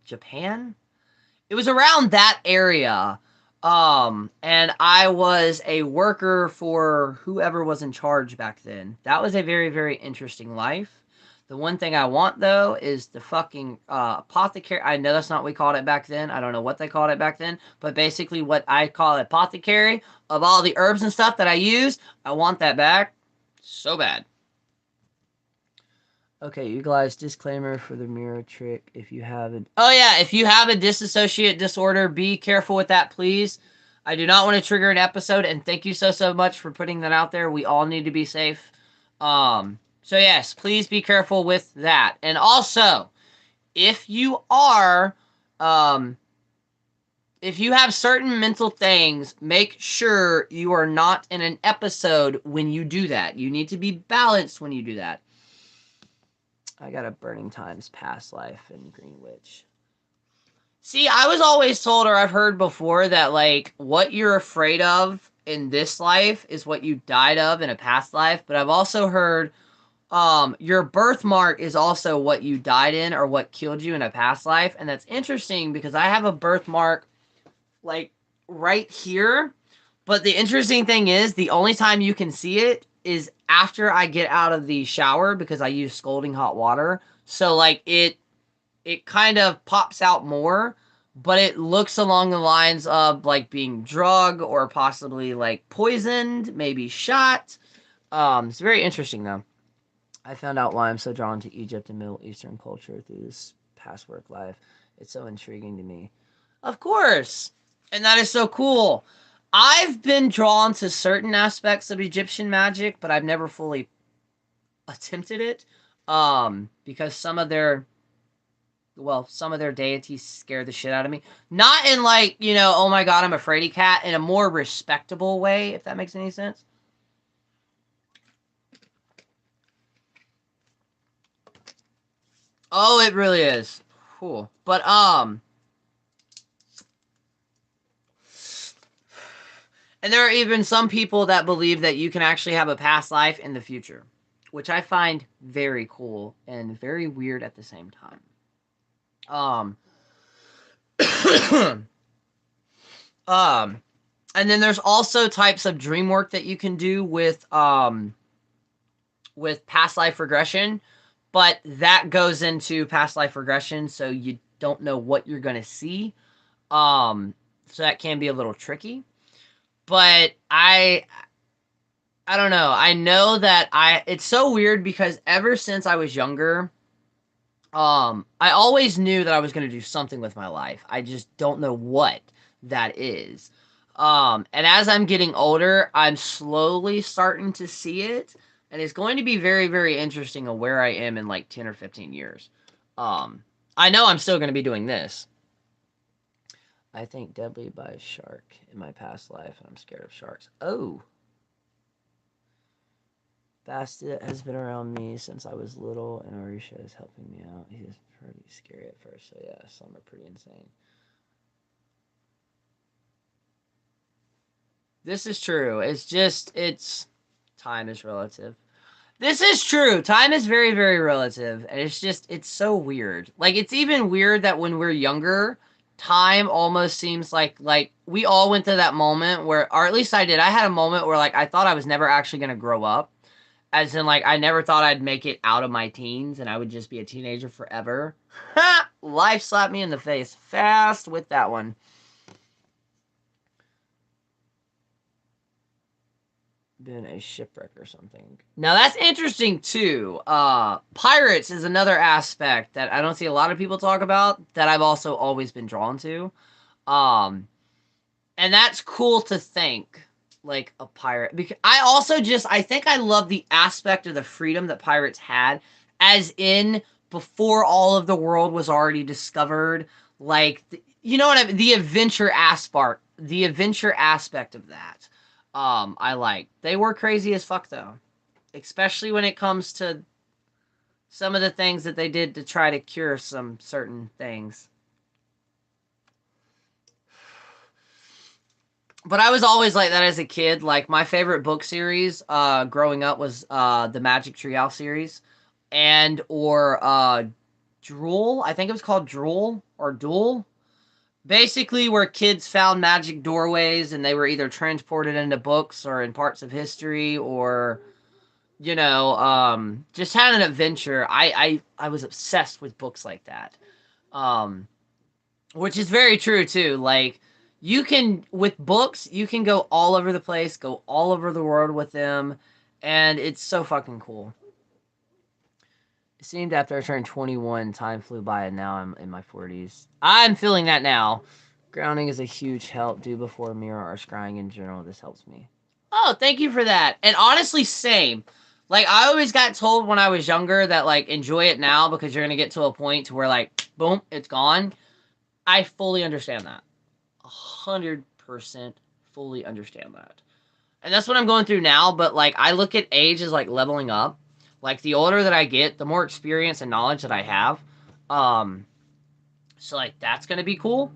Japan. It was around that area. And I was a worker for whoever was in charge back then. That was a very, very interesting life. The one thing I want though is the fucking apothecary. I know that's not what we called it back then. I don't know what they called it back then, but basically what I call apothecary of all the herbs and stuff that I use, I want that back so bad. Okay, you guys, disclaimer for the mirror trick. If you have a... Oh, yeah, if you have a dissociate disorder, be careful with that, please. I do not want to trigger an episode, and thank you so, so much for putting that out there. We all need to be safe. So, yes, please be careful with that. And also, if you are... if you have certain mental things, make sure you are not in an episode when you do that. You need to be balanced when you do that. I got a Burning Times past life in Green Witch. See, I was always told, or I've heard before, that, like, what you're afraid of in this life is what you died of in a past life. But I've also heard, your birthmark is also what you died in or what killed you in a past life. And that's interesting because I have a birthmark, like, right here. But the interesting thing is, the only time you can see it is after I get out of the shower because I use scalding hot water. So, like, it kind of pops out more, but it looks along the lines of, like, being drugged or possibly, like, poisoned, maybe shot. It's very interesting, though. I found out why I'm so drawn to Egypt and Middle Eastern culture through this past work life. It's so intriguing to me. Of course! And that is so cool. I've been drawn to certain aspects of Egyptian magic, but I've never fully attempted it. Because some of their deities scare the shit out of me. Not in, like, you know, oh my god, I'm a fraidy cat, in a more respectable way, if that makes any sense. Oh, it really is. Cool. But, and there are even some people that believe that you can actually have a past life in the future, which I find very cool and very weird at the same time. And then there's also types of dream work that you can do with past life regression, but that goes into past life regression, so you don't know what you're gonna see. So that can be a little tricky. But I don't know. I know that it's so weird because ever since I was younger, I always knew that I was going to do something with my life. I just don't know what that is. And as I'm getting older, I'm slowly starting to see it, and it's going to be very, very interesting of where I am in like 10 or 15 years. I know I'm still going to be doing this. I think deadly by a shark in my past life, and I'm scared of sharks. Oh. Bastet has been around me since I was little, and Orisha is helping me out. He is pretty scary at first, so yeah, some are pretty insane. This is true. Time is relative. This is true. Time is very, very relative, and it's so weird. Like, it's even weird that when we're younger, time almost seems like we all went through that moment where, or at least I did. I had a moment where, like, I thought I was never actually going to grow up. As in, like, I never thought I'd make it out of my teens and I would just be a teenager forever. Ha! Life slapped me in the face fast with that one. Been a shipwreck or something. Now, that's interesting, too. Pirates is another aspect that I don't see a lot of people talk about that I've also always been drawn to. And that's cool to think. Like a pirate, because I think I love the aspect of the freedom that pirates had, as in before all of the world was already discovered. Like, you know what I mean? The adventure aspect of that. I like. They were crazy as fuck though, especially when it comes to some of the things that they did to try to cure some certain things. But I was always like that as a kid. Like, my favorite book series growing up was the Magic Treehouse series, or Drool. I think it was called Drool or Duel, basically where kids found magic doorways and they were either transported into books or in parts of history or, just had an adventure. I was obsessed with books like that. Um, which is very true too. Like, with books, you can go all over the place, go all over the world with them, and it's so fucking cool. It seemed after I turned 21, time flew by, and now I'm in my 40s. I'm feeling that now. Grounding is a huge help. Do before mirror or scrying in general. This helps me. Oh, thank you for that. And honestly, same. Like, I always got told when I was younger that, like, enjoy it now because you're going to get to a point to where, like, boom, it's gone. I fully understand that. 100% fully understand that. And that's what I'm going through now, but, like, I look at age as, like, leveling up. Like, the older that I get, the more experience and knowledge that I have. So, like, that's going to be cool.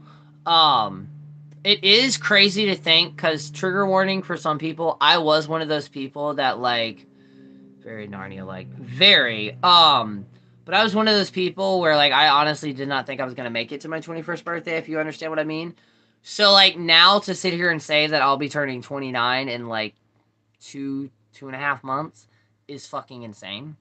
It is crazy to think, because trigger warning for some people, I was one of those people that, like, very Narnia-like, very, but I was one of those people where, like, I honestly did not think I was going to make it to my 21st birthday, if you understand what I mean. So, like, now to sit here and say that I'll be turning 29 in, like, two and a half months is fucking insane.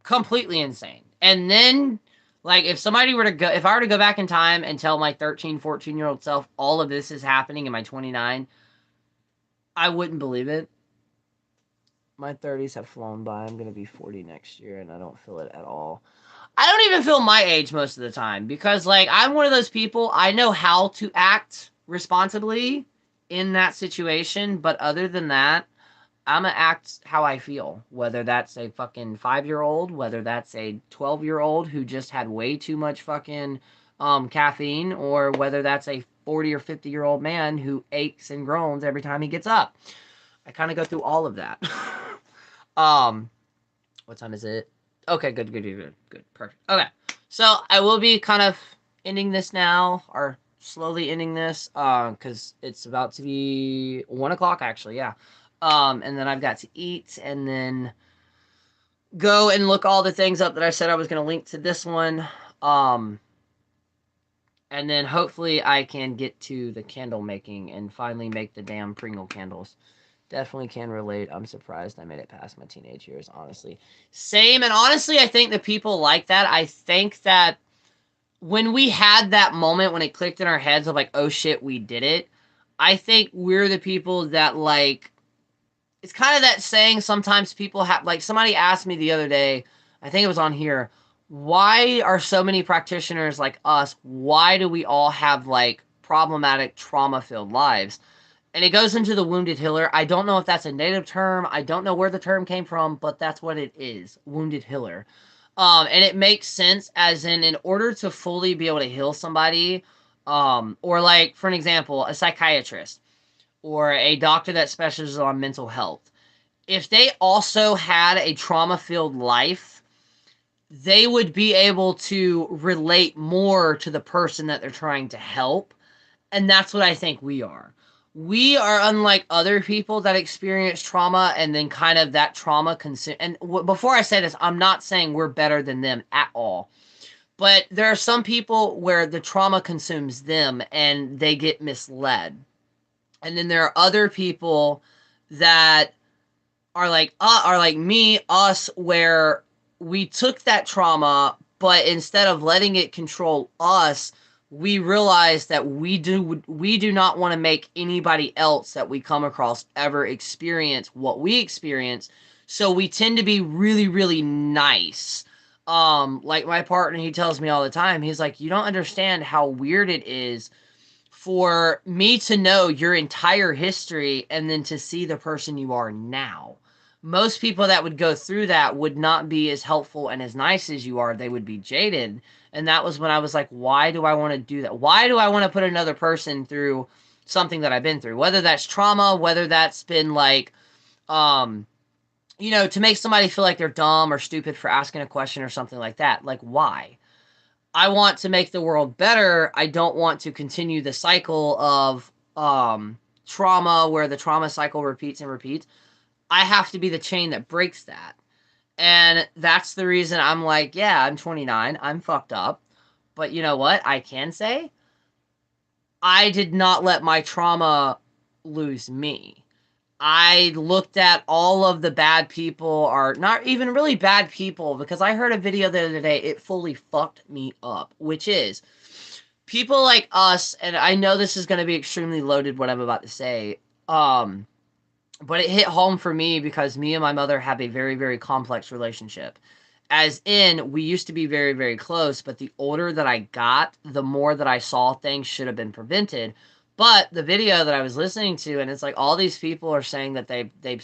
Completely insane. And then, like, if I were to go back in time and tell my 13, 14-year-old self all of this is happening in my 29, I wouldn't believe it. My 30s have flown by. I'm going to be 40 next year, and I don't feel it at all. I don't even feel my age most of the time because, like, I'm one of those people, I know how to act responsibly in that situation, but other than that, I'm gonna act how I feel. Whether that's a fucking 5-year-old, whether that's a 12-year-old who just had way too much fucking caffeine, or whether that's a 40 or 50-year-old man who aches and groans every time he gets up. I kind of go through all of that. What time is it? Okay, good, perfect. Okay, so I will be kind of ending this now, or slowly ending this, because it's about to be 1 o'clock, actually, yeah. And then I've got to eat, and then go and look all the things up that I said I was going to link to this one. And then hopefully I can get to the candle making and finally make the damn Pringle candles. Definitely can relate. I'm surprised I made it past my teenage years, honestly. Same, and honestly, I think that people like that. I think that when we had that moment when it clicked in our heads of like, oh shit, we did it, I think we're the people that, like, it's kind of that saying sometimes people have, like, somebody asked me the other day, I think it was on here, why are so many practitioners like us, why do we all have, like, problematic, trauma-filled lives? And it goes into the wounded healer. I don't know if that's a native term. I don't know where the term came from, but that's what it is. Wounded healer. And it makes sense as in order to fully be able to heal somebody, or like, for an example, a psychiatrist or a doctor that specializes on mental health, if they also had a trauma-filled life, they would be able to relate more to the person that they're trying to help. And that's what I think we are. We are unlike other people that experience trauma and then kind of that trauma consume. And before I say this, I'm not saying we're better than them at all. But there are some people where the trauma consumes them and they get misled. And then there are other people that are like me, us, where we took that trauma, but instead of letting it control us, we realize that we do not want to make anybody else that we come across ever experience what we experience. So we tend to be really, really nice. Like my partner, he tells me all the time, he's like, you don't understand how weird it is for me to know your entire history and then to see the person you are now. Most people that would go through that would not be as helpful and as nice as you are. They would be jaded. And that was when I was like, why do I want to do that? Why do I want to put another person through something that I've been through? Whether that's trauma, whether that's been like, to make somebody feel like they're dumb or stupid for asking a question or something like that. Like, why? I want to make the world better. I don't want to continue the cycle of trauma where the trauma cycle repeats and repeats. I have to be the chain that breaks that. And that's the reason I'm like, yeah, I'm 29. I'm fucked up. But you know what? I can say I did not let my trauma lose me. I looked at all of the bad people, or not even really bad people, because I heard a video the other day, it fully fucked me up, which is people like us, and I know this is going to be extremely loaded, what I'm about to say, but it hit home for me because me and my mother have a very, very complex relationship. As in, we used to be very, very close, but the older that I got, the more that I saw things should have been prevented. But the video that I was listening to, and it's like all these people are saying that they've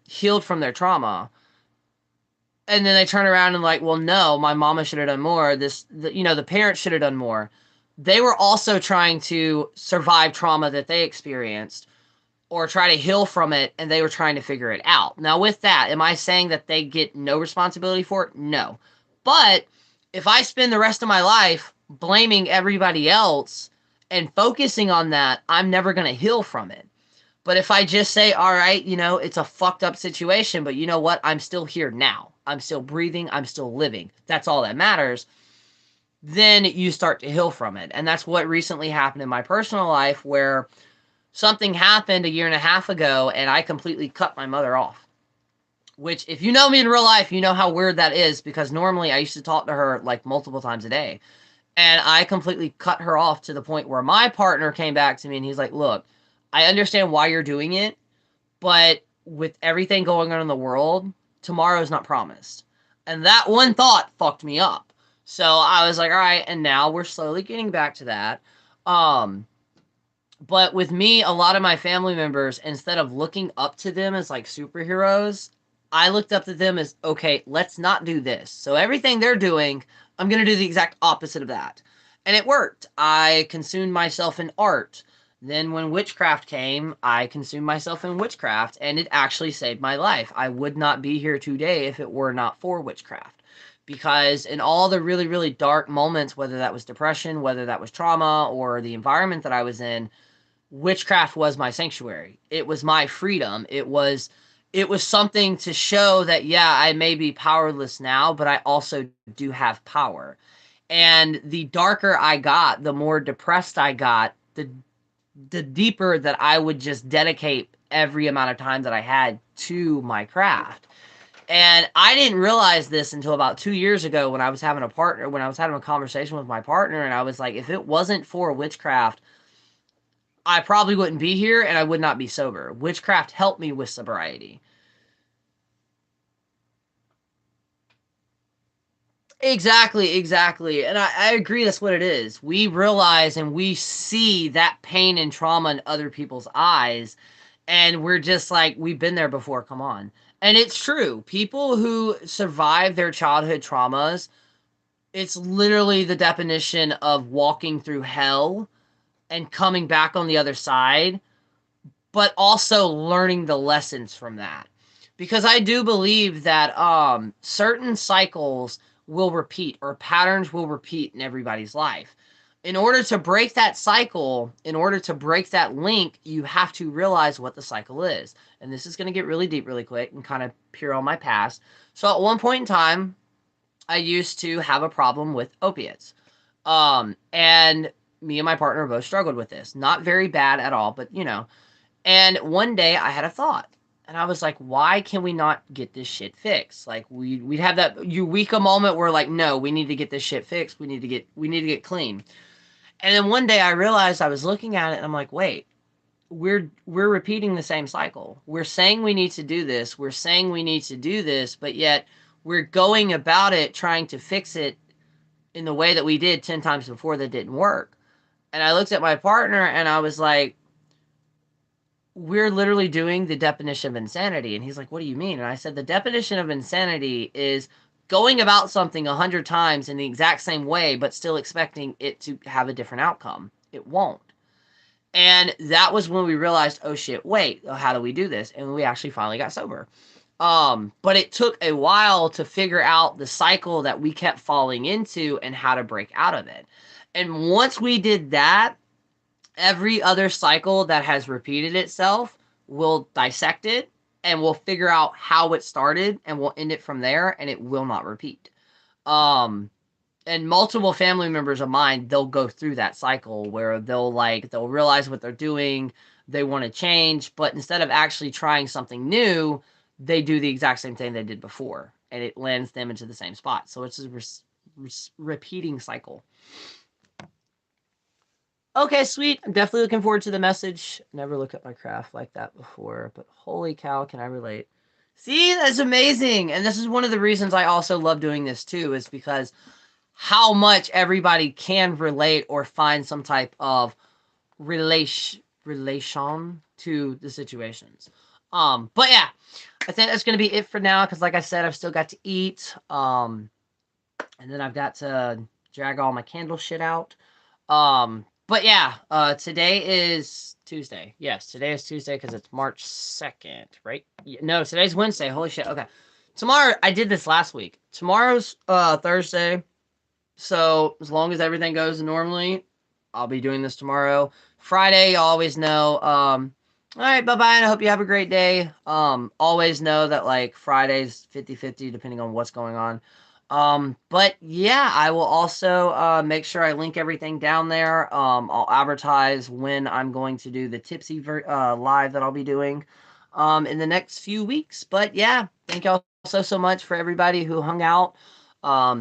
healed from their trauma, and then they turn around and like, well, no, my mama should have done more. The parents should have done more. They were also trying to survive trauma that they experienced or try to heal from it, and they were trying to figure it out. Now, with that, am I saying that they get no responsibility for it? No. But if I spend the rest of my life blaming everybody else and focusing on that, I'm never going to heal from it. But if I just say, all right, it's a fucked up situation, but you know what? I'm still here now. I'm still breathing. I'm still living. That's all that matters. Then you start to heal from it. And that's what recently happened in my personal life, where something happened a year and a half ago and I completely cut my mother off. Which, if you know me in real life, you know how weird that is, because normally I used to talk to her like multiple times a day. And I completely cut her off to the point where my partner came back to me and he's like, look, I understand why you're doing it, but with everything going on in the world, tomorrow's not promised. And that one thought fucked me up. So I was like, all right, and now we're slowly getting back to that. But with me, a lot of my family members, instead of looking up to them as like superheroes, I looked up to them as, okay, let's not do this. So everything they're doing, I'm going to do the exact opposite of that. And it worked. I consumed myself in art. Then when witchcraft came, I consumed myself in witchcraft, and it actually saved my life. I would not be here today if it were not for witchcraft. Because in all the really, really dark moments, whether that was depression, whether that was trauma, or the environment that I was in, witchcraft was my sanctuary. It was my freedom. It was something to show that, yeah, I may be powerless now, but I also do have power. And the darker I got, the more depressed I got, the deeper that I would just dedicate every amount of time that I had to my craft. And I didn't realize this until about 2 years ago when I was having a conversation with my partner, and I was like, if it wasn't for witchcraft, I probably wouldn't be here and I would not be sober. Witchcraft helped me with sobriety. Exactly, exactly. And I agree that's what it is. We realize and we see that pain and trauma in other people's eyes, and we're just like, we've been there before, come on. And it's true. People who survive their childhood traumas, it's literally the definition of walking through hell and coming back on the other side, but also learning the lessons from that. Because I do believe that certain cycles will repeat, or patterns will repeat in everybody's life. In order to break that cycle, in order to break that link, you have to realize what the cycle is. And this is going to get really deep really quick and kind of peer on my past. So at one point in time, I used to have a problem with opiates. And me and my partner both struggled with this. Not very bad at all, but And one day I had a thought, and I was like, why can we not get this shit fixed? Like we'd have that eureka moment where like, no, we need to get this shit fixed. We need to get clean. And then one day I realized, I was looking at it and I'm like, wait, we're repeating the same cycle. We're saying we need to do this. We're saying we need to do this, but yet we're going about it trying to fix it in the way that we did 10 times before that didn't work. And I looked at my partner and I was like, we're literally doing the definition of insanity. And he's like, what do you mean? And I said, the definition of insanity is going about something 100 times in the exact same way, but still expecting it to have a different outcome. It won't. And that was when we realized, oh shit, wait, how do we do this? And we actually finally got sober. But it took a while to figure out the cycle that we kept falling into and how to break out of it. And once we did that, every other cycle that has repeated itself, we'll dissect it and we'll figure out how it started and we'll end it from there, and it will not repeat. and multiple family members of mine, they'll go through that cycle where they'll realize what they're doing, they want to change, but instead of actually trying something new, they do the exact same thing they did before, and it lands them into the same spot. So it's a repeating cycle. Okay, sweet. I'm definitely looking forward to the message. Never looked at my craft like that before, but holy cow, can I relate? See, that's amazing. And this is one of the reasons I also love doing this too, is because how much everybody can relate or find some type of relation to the situations. But yeah, I think that's gonna be it for now, because like I said, I've still got to eat. And then I've got to drag all my candle shit out. But yeah, today is Tuesday. Yes, today is Tuesday because it's March 2nd, right? No, today's Wednesday. Holy shit. Okay. Tomorrow, I did this last week. Tomorrow's Thursday. So as long as everything goes normally, I'll be doing this tomorrow. Friday, you always know. All right, bye-bye, and I hope you have a great day. Always know that, like, Friday's 50-50, depending on what's going on. But yeah, I will also make sure I link everything down there. I'll advertise when I'm going to do the Tipsy live that I'll be doing in the next few weeks. But yeah, thank y'all so much for everybody who hung out,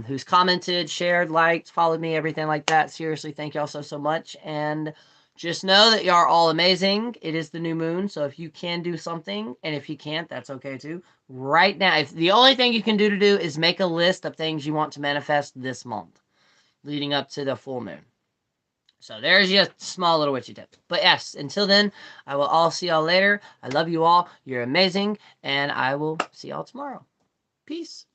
who's commented, shared, liked, followed me, everything like that. Seriously, thank y'all so much. And just know that y'all are all amazing. It is the new moon, so if you can do something, and if you can't, that's okay too. Right now, if the only thing you can do is make a list of things you want to manifest this month, leading up to the full moon. So there's your small little witchy tip. But yes, until then, I will all see y'all later. I love you all. You're amazing, and I will see y'all tomorrow. Peace.